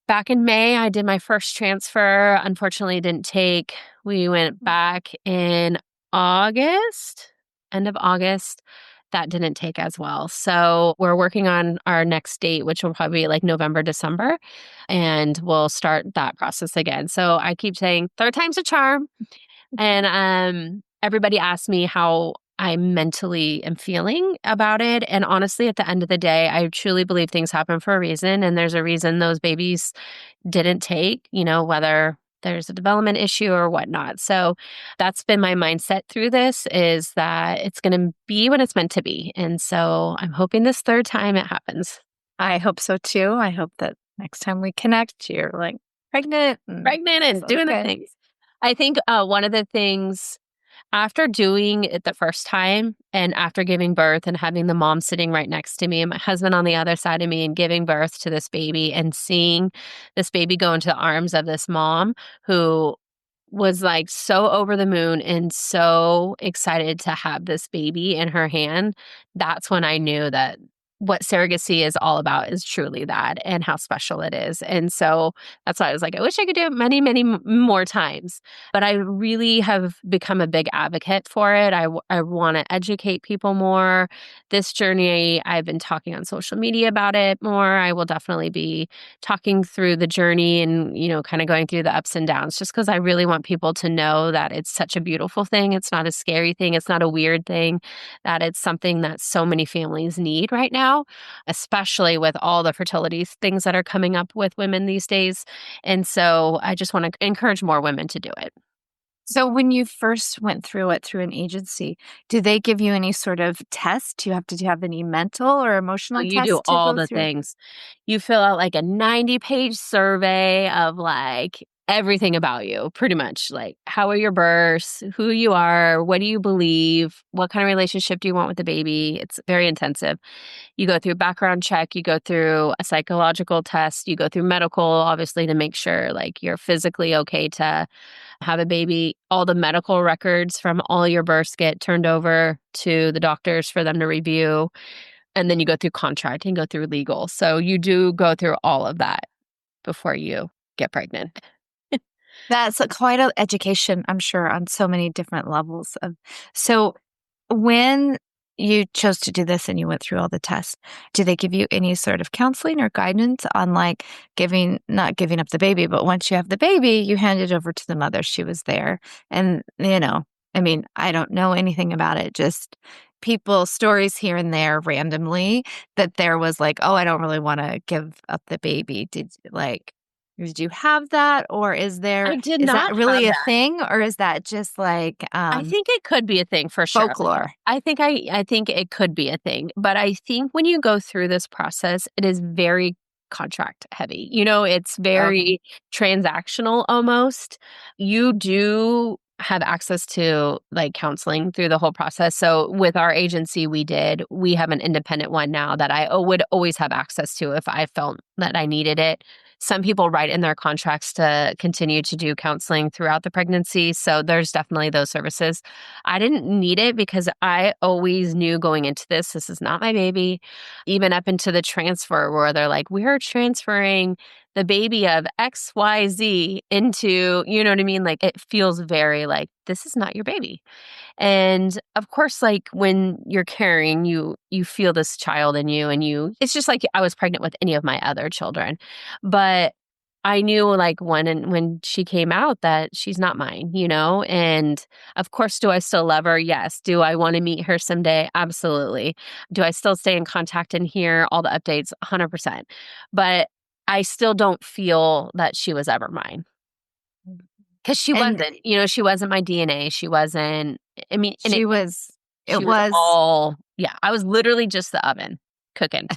back in May, I did my first transfer. Unfortunately, it didn't take. We went back in August, end of August. That didn't take as well. So we're working on our next date, which will probably be like November, December, and we'll start that process again. So I keep saying third time's a charm. And everybody asks me how I mentally am feeling about it. And honestly, at the end of the day, I truly believe things happen for a reason. And there's a reason those babies didn't take, whether there's a development issue or whatnot. So that's been my mindset through this, is that it's going to be when it's meant to be. And so I'm hoping this third time it happens. I hope so too. I hope that next time we connect, you're pregnant and doing the things. I think one of the things after doing it the first time and after giving birth and having the mom sitting right next to me and my husband on the other side of me and giving birth to this baby and seeing this baby go into the arms of this mom who was so over the moon and so excited to have this baby in her hand, that's when I knew that what surrogacy is all about is truly that and how special it is. And so that's why I was I wish I could do it many, many more times. But I really have become a big advocate for it. I want to educate people more. This journey, I've been talking on social media about it more. I will definitely be talking through the journey and, kind of going through the ups and downs, just because I really want people to know that it's such a beautiful thing. It's not a scary thing. It's not a weird thing, that it's something that so many families need right now, especially with all the fertility things that are coming up with women these days. And so I just want to encourage more women to do it. So when you first went through it through an agency, do they give you any sort of test? Do you have to have any mental or emotional You tests do to all go the through? things. You fill out a 90-page survey of everything about you, pretty much. How are your births, who you are, what do you believe, what kind of relationship do you want with the baby? It's very intensive. You go through a background check, you go through a psychological test, you go through medical, obviously, to make sure you're physically okay to have a baby. All the medical records from all your births get turned over to the doctors for them to review. And then you go through contract and go through legal. So you do go through all of that before you get pregnant. That's quite an education, I'm sure, on so many different levels of. So when you chose to do this and you went through all the tests, do they give you any sort of counseling or guidance on not giving up the baby, but once you have the baby, you hand it over to the mother. She was there. And, I don't know anything about it, just people, stories here and there randomly that there was oh, I don't really want to give up the baby. Did you have that, or is I did that not really have a that. thing, or is that just I think it could be a thing for sure. folklore? I think it could be a thing, but I think when you go through this process, it is very contract heavy. It's very transactional almost. You do have access to counseling through the whole process. So with our agency, we have an independent one now that I would always have access to if I felt that I needed it. Some people write in their contracts to continue to do counseling throughout the pregnancy. So there's definitely those services. I didn't need it because I always knew going into this is not my baby. Even up into the transfer where they're like, we're transferring the baby of XYZ into, you know what I mean? Like it feels very like, this is not your baby. And of course, like when you're carrying, you feel this child in you and it's just like I was pregnant with any of my other children. But I knew like when she came out that she's not mine, you know? And of course, do I still love her? Yes. Do I want to meet her someday? Absolutely. Do I still stay in contact and hear all the updates? 100%. But I still don't feel that she was ever mine. Because she And wasn't, she wasn't my DNA. She wasn't, I mean, and she was, it she was was, all, yeah, I was literally just the oven cooking.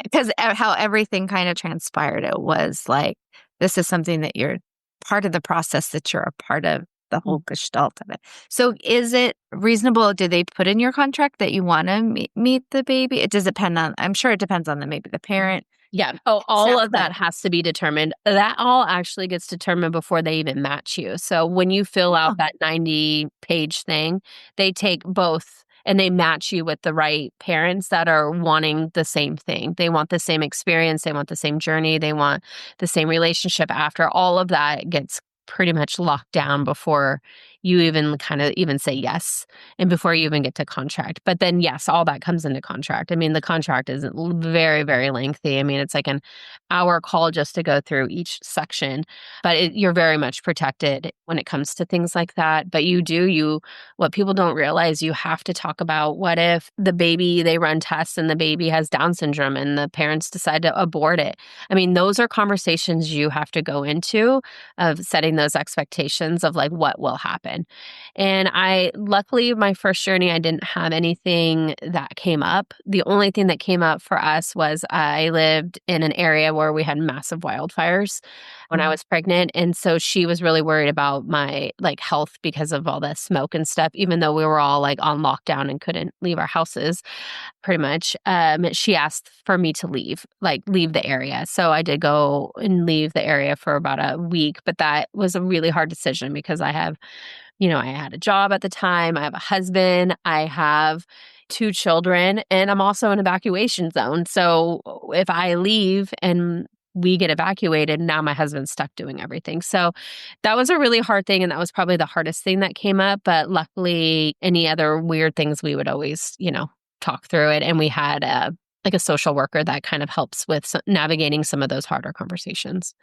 because how everything kind of transpired, it was like, this is something that you're part of the process, that you're a part of the whole gestalt of it. So is it reasonable? Do they put in your contract that you want to meet the baby? It does depend on, I'm sure it depends on maybe the parent. Yeah. Oh, all of that has to be determined. That all actually gets determined before they even match you. So when you fill out that 90-page thing, they take both and they match you with the right parents that are wanting the same thing. They want the same experience. They want the same journey. They want the same relationship after. All of that gets pretty much locked down before you even kind of even say yes and before you even get to contract. But then, yes, all that comes into contract. I mean, the contract is very, very lengthy. I mean, it's like an hour call just to go through each section, but you're very much protected when it comes to things like that. But what people don't realize, you have to talk about what if the baby, they run tests and the baby has Down syndrome and the parents decide to abort it. I mean, those are conversations you have to go into of setting those expectations of like what will happen. And luckily, my first journey, I didn't have anything that came up. The only thing that came up for us was I lived in an area where we had massive wildfires when I was pregnant. And so she was really worried about my like health because of all the smoke and stuff, even though we were all like on lockdown and couldn't leave our houses pretty much. She asked for me to leave the area. So I did go and leave the area for about a week, but that was a really hard decision because I had a job at the time. I have a husband. I have 2 children, and I'm also in evacuation zone. So if I leave and we get evacuated, now my husband's stuck doing everything. So that was a really hard thing. And that was probably the hardest thing that came up. But luckily, any other weird things, we would always, talk through it. And we had a social worker that kind of helps with navigating some of those harder conversations.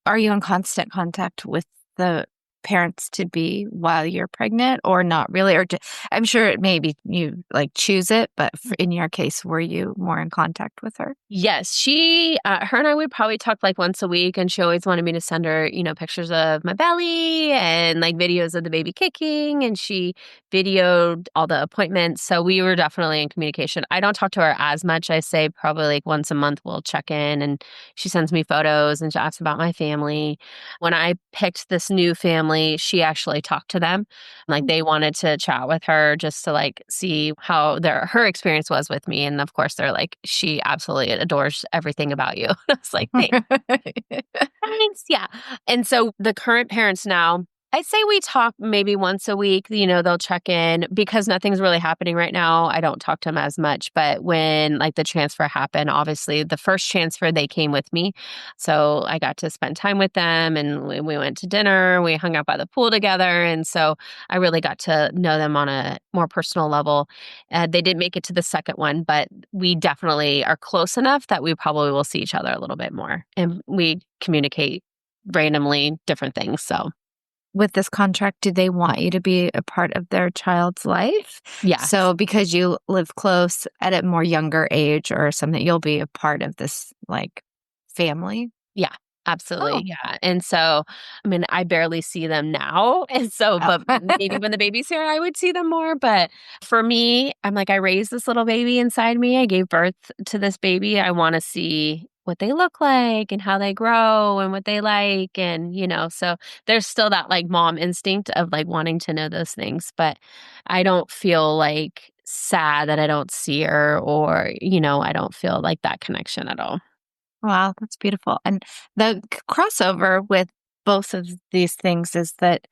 Are you in constant contact with the parents to be while you're pregnant, or not really? Or I'm sure maybe you like choose it, but in your case, were you more in contact with her? Yes, her and I would probably talk like once a week, and she always wanted me to send her, pictures of my belly and like videos of the baby kicking, and she videoed all the appointments. So we were definitely in communication. I don't talk to her as much. I say probably like once a month we'll check in, and she sends me photos and she asks about my family. When I picked this new family, she actually talked to them. Like they wanted to chat with her just to like see how her experience was with me. And of course, they're like, she absolutely adores everything about you. I was like, thanks. Thanks. Yeah. And so the current parents now, I'd say we talk maybe once a week. They'll check in because nothing's really happening right now. I don't talk to them as much. But when like the transfer happened, obviously the first transfer, they came with me. So I got to spend time with them and we went to dinner. We hung out by the pool together. And so I really got to know them on a more personal level. They didn't make it to the second one, but we definitely are close enough that we probably will see each other a little bit more. And we communicate randomly different things. So. With this contract, do they want you to be a part of their child's life? Yeah. So because you live close at a more younger age or something, you'll be a part of this like family? Yeah, absolutely. Oh. Yeah. And so, I mean, I barely see them now. And so, but maybe when the baby's here, I would see them more. But for me, I'm like, I raised this little baby inside me. I gave birth to this baby. I want to see what they look like and how they grow and what they like. And, so there's still that like mom instinct of like wanting to know those things. But I don't feel like sad that I don't see her or, I don't feel like that connection at all. Wow, that's beautiful. And the crossover with both of these things is that,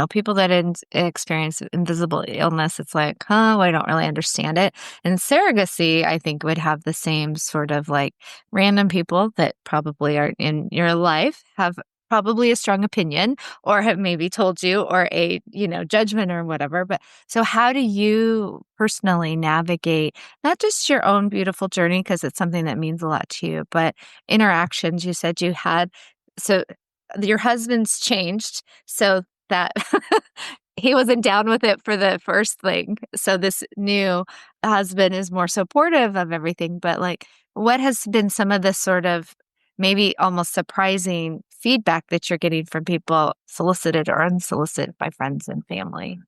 people that experience invisible illness, it's like, oh, I don't really understand it. And surrogacy, I think, would have the same sort of like random people that probably are in your life have probably a strong opinion or have maybe told you or a, judgment or whatever. But so how do you personally navigate not just your own beautiful journey, because it's something that means a lot to you, but interactions you said you had. So your husband's changed. So that he wasn't down with it for the first thing. So this new husband is more supportive of everything. But like, what has been some of the sort of maybe almost surprising feedback that you're getting from people, solicited or unsolicited, by friends and family?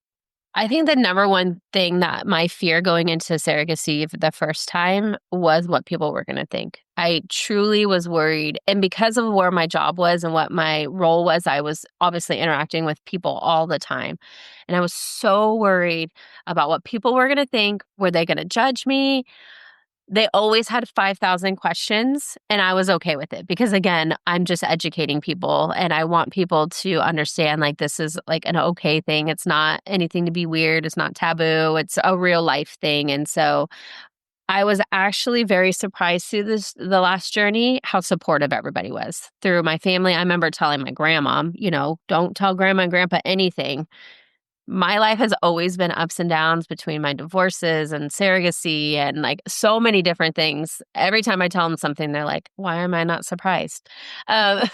I think the number one thing that my fear going into surrogacy for the first time was what people were going to think. I truly was worried. And because of where my job was and what my role was, I was obviously interacting with people all the time. And I was so worried about what people were going to think. Were they going to judge me? They always had 5,000 questions, and I was okay with it because, again, I'm just educating people, and I want people to understand, like, this is, like, an okay thing. It's not anything to be weird. It's not taboo. It's a real life thing, and so I was actually very surprised through the last journey, how supportive everybody was. Through my family, I remember telling my grandma, "Don't tell grandma and grandpa anything." My life has always been ups and downs between my divorces and surrogacy and like so many different things. Every time I tell them something, they're like, "Why am I not surprised?" Um,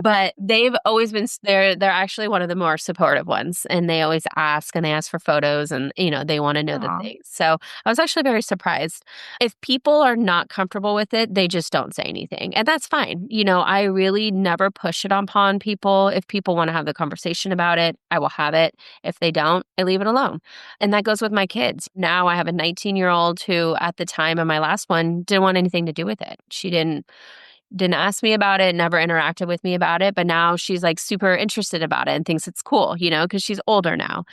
but they've always been they're actually one of the more supportive ones, and they always ask and they ask for photos and they want to know the Aw. things. So I was actually very surprised. If people are not comfortable with it, they just don't say anything, and that's fine. I really never push it upon people. If people want to have the conversation about it, I will have it. If they don't, I leave it alone. And that goes with my kids. Now I have a 19-year-old who at the time of my last one didn't want anything to do with it. She didn't ask me about it, never interacted with me about it, but now she's like super interested about it and thinks it's cool, because she's older now.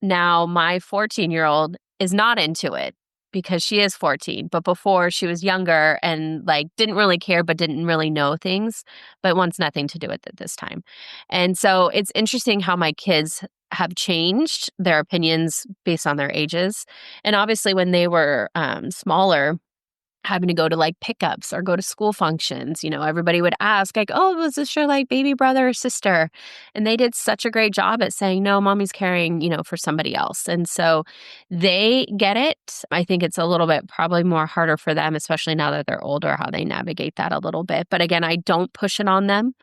Now my 14-year-old is not into it because she is 14, but before she was younger and like didn't really care but didn't really know things, but wants nothing to do with it this time. And so it's interesting how my kids have changed their opinions based on their ages. And obviously when they were smaller, having to go to like pickups or go to school functions, everybody would ask like, "Oh, was this your like baby brother or sister?" And they did such a great job at saying, "No, mommy's caring, for somebody else." And so they get it. I think it's a little bit probably more harder for them, especially now that they're older, how they navigate that a little bit. But again, I don't push it on them.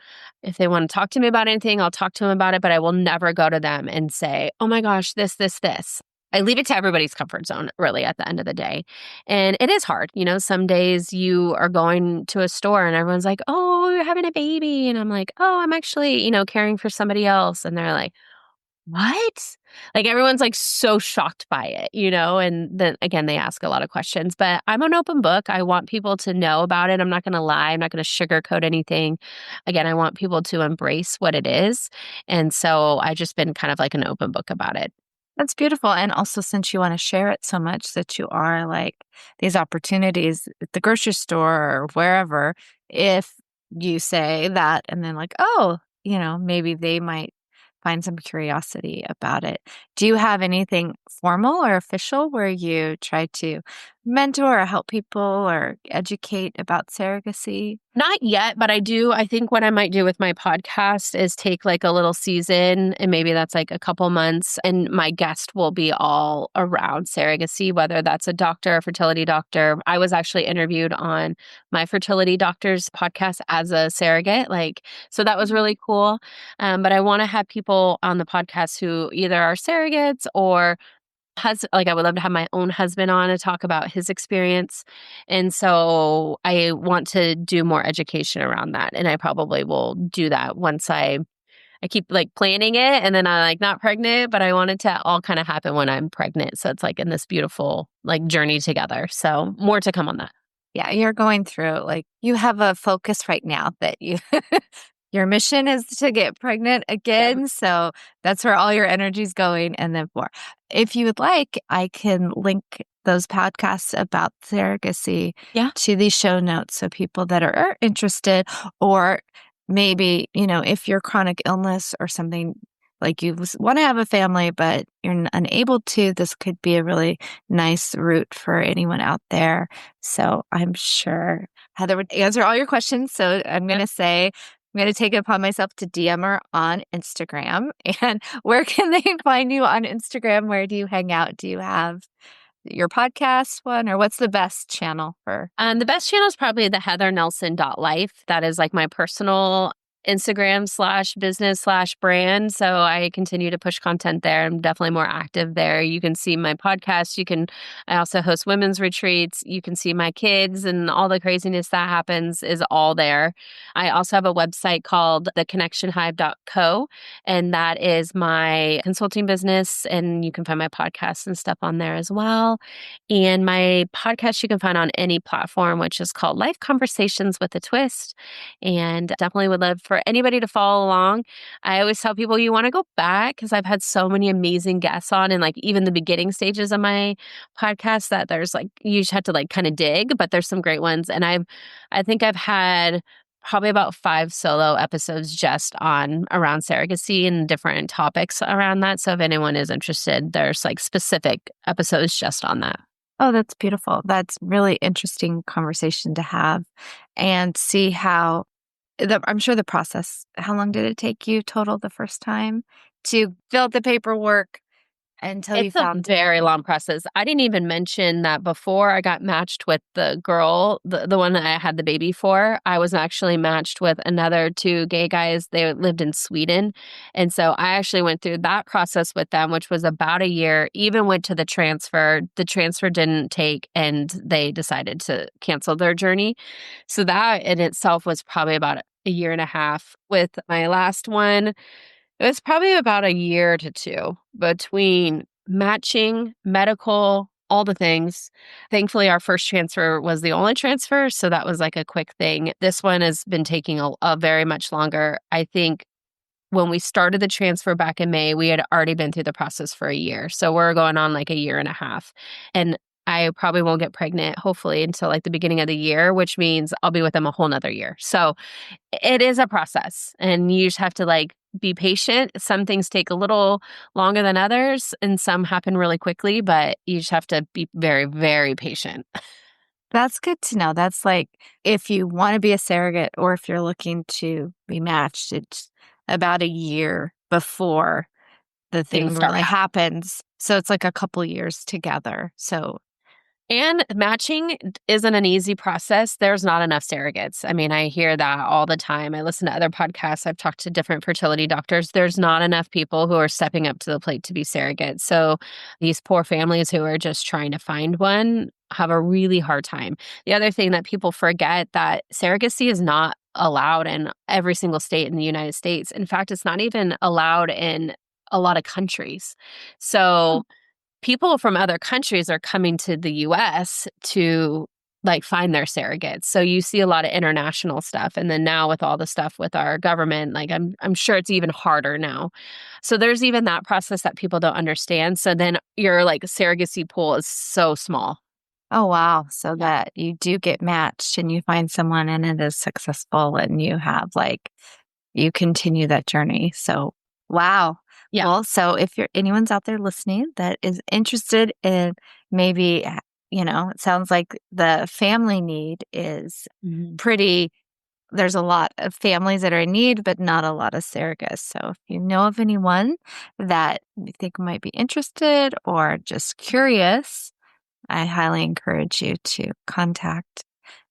If they want to talk to me about anything, I'll talk to them about it, but I will never go to them and say, "Oh my gosh, this." I leave it to everybody's comfort zone, really, at the end of the day. And it is hard. Some days you are going to a store and everyone's like, "Oh, you're having a baby." And I'm like, "Oh, I'm actually, caring for somebody else." And they're like, "What?" Like everyone's like so shocked by it, and then again, they ask a lot of questions, but I'm an open book. I want people to know about it. I'm not going to lie. I'm not going to sugarcoat anything. Again, I want people to embrace what it is. And so I just been kind of like an open book about it. That's beautiful. And also, since you want to share it so much that you are like these opportunities at the grocery store or wherever, if you say that and then, like, oh, maybe they might find some curiosity about it. Do you have anything formal or official where you try to mentor or help people or educate about surrogacy? Not yet, but I think what I might do with my podcast is take like a little season and maybe that's like a couple months and my guest will be all around surrogacy, whether that's a doctor, a fertility doctor. I was actually interviewed on my fertility doctor's podcast as a surrogate, so that was really cool. But I want to have people on the podcast who either are surrogates or I would love to have my own husband on to talk about his experience. And so I want to do more education around that. And I probably will do that once I keep like planning it and then I like not pregnant, but I want it to all kind of happen when I'm pregnant. So it's like in this beautiful like journey together. So more to come on that. Yeah, you're going through like you have a focus right now that you your mission is to get pregnant Yep. again. So that's where all your energy is going and then more. If you would like, I can link those podcasts about surrogacy Yeah. to the show notes so people that are interested, or maybe, if you're chronic illness or something, like you want to have a family, but you're unable to, this could be a really nice route for anyone out there. So I'm sure Heather would answer all your questions. So I'm going to say, I'm going to take it upon myself to DM her on Instagram. And where can they find you on Instagram? Where do you hang out? Do you have your podcast one, or what's the best channel for? The best channel is probably the heathernelson.life. That is like my personal Instagram/business/brand. So I continue to push content there. I'm definitely more active there. You can see my podcast. I also host women's retreats. You can see my kids, and all the craziness that happens is all there. I also have a website called theconnectionhive.co, and that is my consulting business. And you can find my podcasts and stuff on there as well. And my podcast you can find on any platform, which is called Life Conversations with a Twist. And definitely would love for anybody to follow along. I always tell people you want to go back because I've had so many amazing guests on, and like even the beginning stages of my podcast that there's like, you just have to like kind of dig, but there's some great ones. And I think I've had probably about 5 solo episodes just on around surrogacy and different topics around that. So if anyone is interested, there's like specific episodes just on that. Oh, that's beautiful. That's really interesting conversation to have and see how I'm sure the process, how long did it take you total the first time to fill out the paperwork until you It's a found? very long process. I didn't even mention that before I got matched with the girl, the one that I had the baby for, I was actually matched with another 2 gay guys. They lived in Sweden. And so I actually went through that process with them, which was about a year, even went to the transfer. The transfer didn't take, and they decided to cancel their journey. So that in itself was probably about a year and a half. With my last one, it was probably about a year to 2 between matching, medical, all the things. Thankfully, our first transfer was the only transfer, so that was like a quick thing. This one has been taking a very much longer. I think when we started the transfer back in May, we had already been through the process for a year. So we're going on like a year and a half. And I probably won't get pregnant, hopefully, until like the beginning of the year, which means I'll be with them a whole nother year. So it is a process, and you just have to like be patient. Some things take a little longer than others, and some happen really quickly, but you just have to be very, very patient. That's good to know. That's like if you want to be a surrogate or if you're looking to be matched, it's about a year before the Things thing start really happens. So it's like a couple years together. So And matching isn't an easy process. There's not enough surrogates. I mean, I hear that all the time. I listen to other podcasts. I've talked to different fertility doctors. There's not enough people who are stepping up to the plate to be surrogates. So these poor families who are just trying to find one have a really hard time. The other thing that people forget that surrogacy is not allowed in every single state in the United States. In fact, it's not even allowed in a lot of countries. So people from other countries are coming to the US to like find their surrogates. So you see a lot of international stuff. And then now with all the stuff with our government, like I'm sure it's even harder now. So there's even that process that people don't understand. So then your like surrogacy pool is so small. oh, wow. So Yeah. that you do get matched and you find someone and it is successful and you have like, you continue that journey. So, wow. Yeah. Well, so if anyone's out there listening that is interested in maybe, it sounds like the family need is Mhm. pretty, there's a lot of families that are in need, but not a lot of surrogates. So if you know of anyone that you think might be interested or just curious, I highly encourage you to contact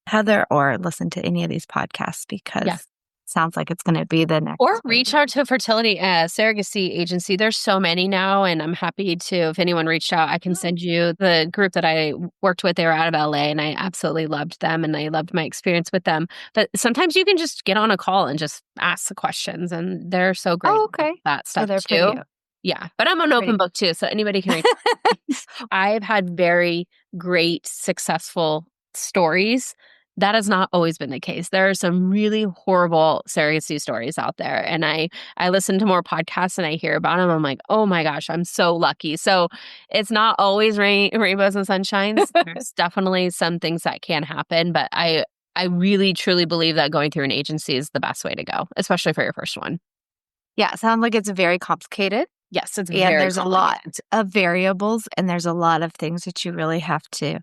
Heather or listen to any of these podcasts because Yeah. it sounds like it's going to be the next. Or reach out to a fertility surrogacy agency. There's so many now, and I'm happy to, if anyone reached out, I can send you the group that I worked with. They were out of LA, and I absolutely loved them, and I loved my experience with them. But sometimes you can just get on a call and just ask the questions, and they're so great. Oh, okay. At that So stuff they're too. pretty. Yeah, but I'm an open Great. book too, so anybody can reach out. I've had very great, successful stories that has not always been the case. There are some really horrible surrogacy stories out there. And I listen to more podcasts and I hear about them. I'm like, oh my gosh, I'm so lucky. So it's not always rainbows and sunshines. There's definitely some things that can happen, but I really truly believe that going through an agency is the best way to go, especially for your first one. Yeah, it sounds like it's very complicated. Yes, it's And very there's a lot of variables and there's a lot of things that you really have to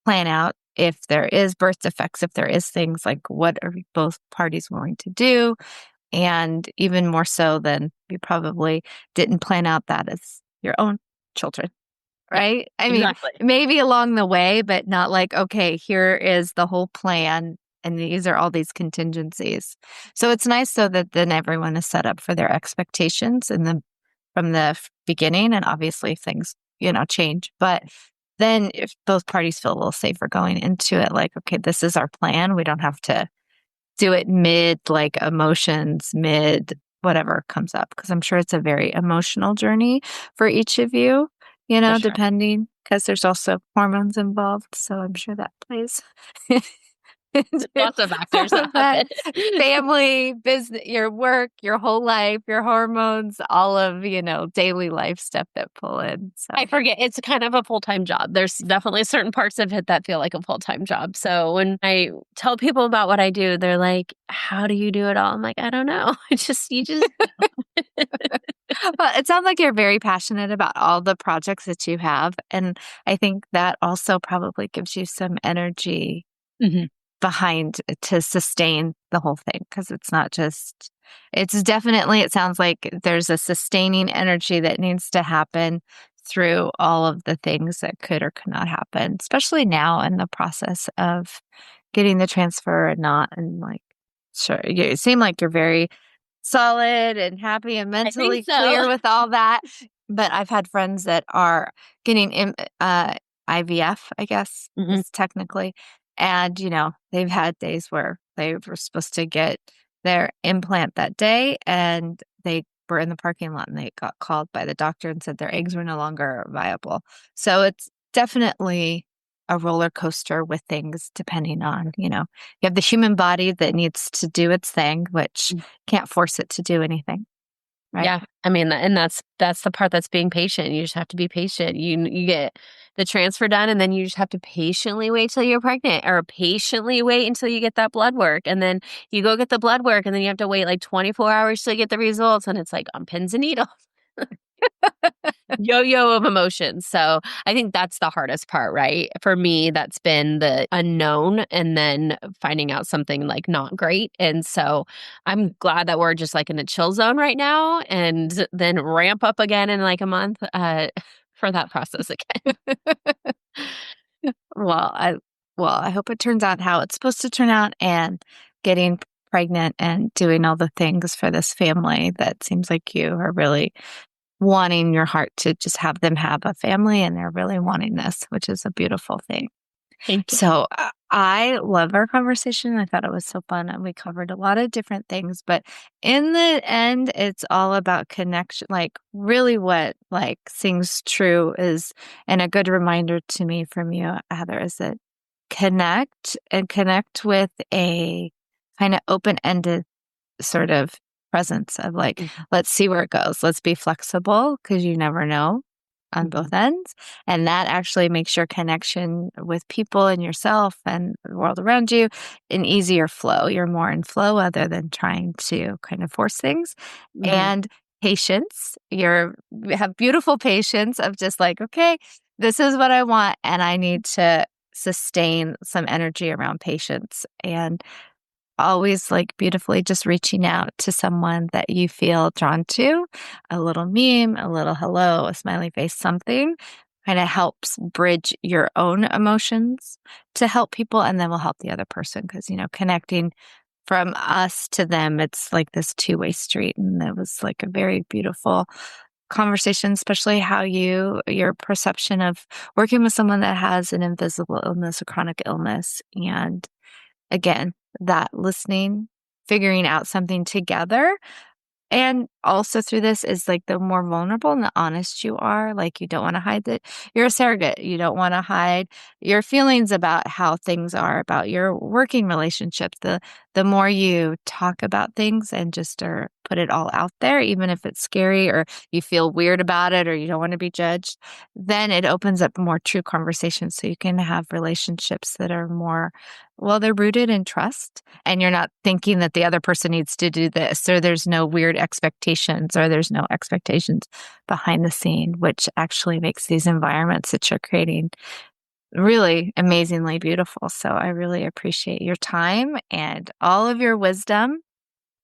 plan out. If there is birth defects, if there is things like what are both parties willing to do? And even more so than you probably didn't plan out that as your own children, Yeah, right? I mean, exactly. maybe along the way, but not like, okay, here is the whole plan and these are all these contingencies. So it's nice so that then everyone is set up for their expectations and then from the beginning. And obviously things, change. But then if both parties feel a little safer going into it, like, okay, this is our plan. We don't have to do it mid like emotions, mid whatever comes up. Cause I'm sure it's a very emotional journey for each of you, For sure. depending, because there's also hormones involved. So I'm sure that plays Lots of factors that that happen. family, business, your work, your whole life, your hormones, all of, daily life stuff that pull in. So I forget it's kind of a full-time job. There's definitely certain parts of it that feel like a full-time job. So when I tell people about what I do, they're like, "How do you do it all?" I'm like, "I don't know." You just well, it sounds like you're very passionate about all the projects that you have. And I think that also probably gives you some energy Mhm. behind to sustain the whole thing. Cause it's definitely, it sounds like there's a sustaining energy that needs to happen through all of the things that could or could not happen, especially now in the process of getting the transfer and not, and like, sure, you seem like you're very solid and happy and I think mentally so. clear with all that. But I've had friends that are getting IVF, I guess Mhm. is technically. And, they've had days where they were supposed to get their implant that day and they were in the parking lot and they got called by the doctor and said their eggs were no longer viable. So it's definitely a roller coaster with things depending on, you have the human body that needs to do its thing, which can't force it to do anything, right? Yeah, I mean, and that's the part that's being patient. You just have to be patient. You get the transfer done, and then you just have to patiently wait till you're pregnant, or patiently wait until you get that blood work, and then you go get the blood work, and then you have to wait like 24 hours to get the results, and it's like on pins and needles. Yo-yo of emotions. So I think that's the hardest part, right? For me, that's been the unknown and then finding out something like not great. And so I'm glad that we're just like in a chill zone right now and then ramp up again in like a month for that process again. Well, I hope it turns out how it's supposed to turn out and getting pregnant and doing all the things for this family that seems like you are really wanting your heart to just have them have a family and they're really wanting this, which is a beautiful thing. Thank you. So I love our conversation. I thought it was so fun and we covered a lot of different things, but in the end, it's all about connection. Like really what like sings true is, and a good reminder to me from you, Heather, is that connect with a kind of open-ended sort of presence of like, Mhm. let's see where it goes. Let's be flexible because you never know on Mhm. both ends. And that actually makes your connection with people and yourself and the world around you an easier flow. You're more in flow other than trying to kind of force things. Mhm. And patience. You have beautiful patience of just like, okay, this is what I want. And I need to sustain some energy around patience. And always like beautifully just reaching out to someone that you feel drawn to, a little meme, a little hello, a smiley face, something kind of helps bridge your own emotions to help people and then will help the other person because, connecting from us to them, it's like this two-way street. And it was like a very beautiful conversation, especially how your perception of working with someone that has an invisible illness, a chronic illness, and again, that listening, figuring out something together, and also through this is like the more vulnerable and the honest you are, like you don't want to hide that you're a surrogate. You don't want to hide your feelings about how things are, about your working relationships. The more you talk about things and just put it all out there, even if it's scary or you feel weird about it or you don't want to be judged, then it opens up more true conversations so you can have relationships that are more, well, they're rooted in trust and you're not thinking that the other person needs to do this or there's no weird expectations or there's no expectations behind the scene, which actually makes these environments that you're creating really amazingly beautiful. So I really appreciate your time and all of your wisdom.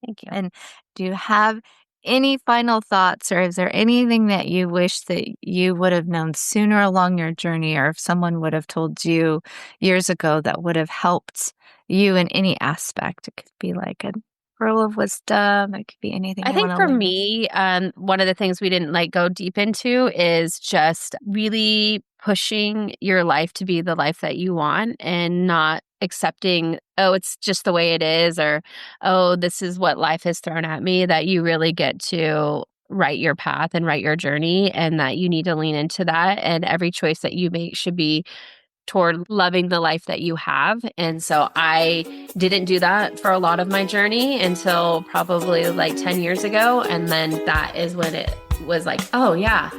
Thank you. And do you have any final thoughts, or is there anything that you wish that you would have known sooner along your journey, or if someone would have told you years ago that would have helped you in any aspect? It could be like a pearl of wisdom. It could be anything I you think want to for leave. me, one of the things we didn't go deep into is just really pushing your life to be the life that you want and not accepting, oh, it's just the way it is, or, oh, this is what life has thrown at me, that you really get to write your path and write your journey, and that you need to lean into that. And every choice that you make should be toward loving the life that you have. And so I didn't do that for a lot of my journey until probably 10 years ago. And then that is when it was like, oh yeah,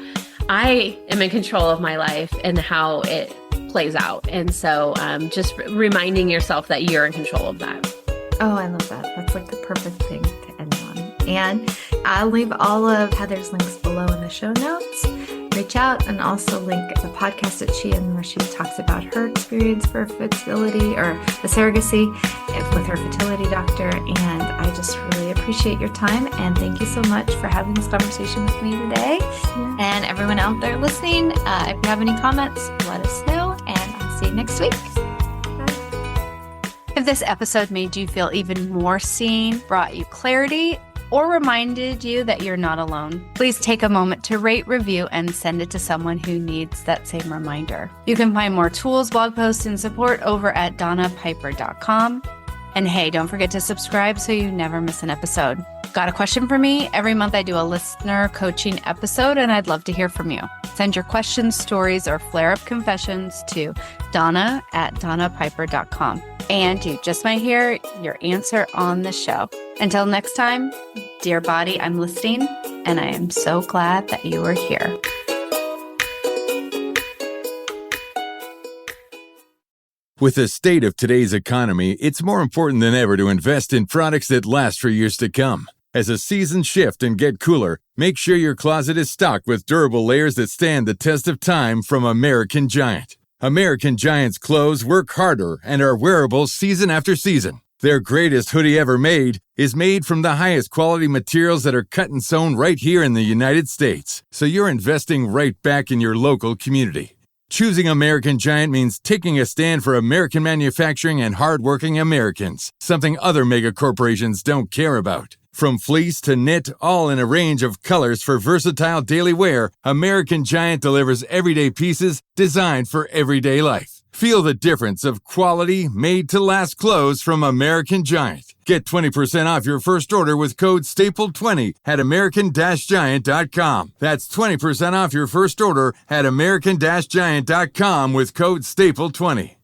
I am in control of my life and how it plays out. And so just reminding yourself that you're in control of that. Oh, I love that. That's like the perfect thing to end on. And I'll leave all of Heather's links below in the show notes. Reach out, and also link the podcast that she and where she talks about her experience for fertility or the surrogacy with her fertility doctor. And I just really appreciate your time, and thank you so much for having this conversation with me today. Yeah. And everyone out there listening, if you have any comments, let us know, and I'll see you next week. Bye. If this episode made you feel even more seen, brought you clarity, or reminded you that you're not alone, please take a moment to rate, review, and send it to someone who needs that same reminder. You can find more tools, blog posts, and support over at donnapiper.com. And hey, don't forget to subscribe so you never miss an episode. Got a question for me? Every month I do a listener coaching episode, and I'd love to hear from you. Send your questions, stories, or flare-up confessions to donna@donnapiper.com. And you just might hear your answer on the show. Until next time, dear body, I'm listening, and I am so glad that you are here. With the state of today's economy, it's more important than ever to invest in products that last for years to come. As the seasons shift and get cooler, make sure your closet is stocked with durable layers that stand the test of time from American Giant. American Giant's clothes work harder and are wearable season after season. Their greatest hoodie ever made is made from the highest quality materials that are cut and sewn right here in the United States. So you're investing right back in your local community. Choosing American Giant means taking a stand for American manufacturing and hardworking Americans, something other mega corporations don't care about. From fleece to knit, all in a range of colors for versatile daily wear, American Giant delivers everyday pieces designed for everyday life. Feel the difference of quality, made-to-last clothes from American Giant. Get 20% off your first order with code STAPLE20 at american-giant.com. That's 20% off your first order at american-giant.com with code STAPLE20.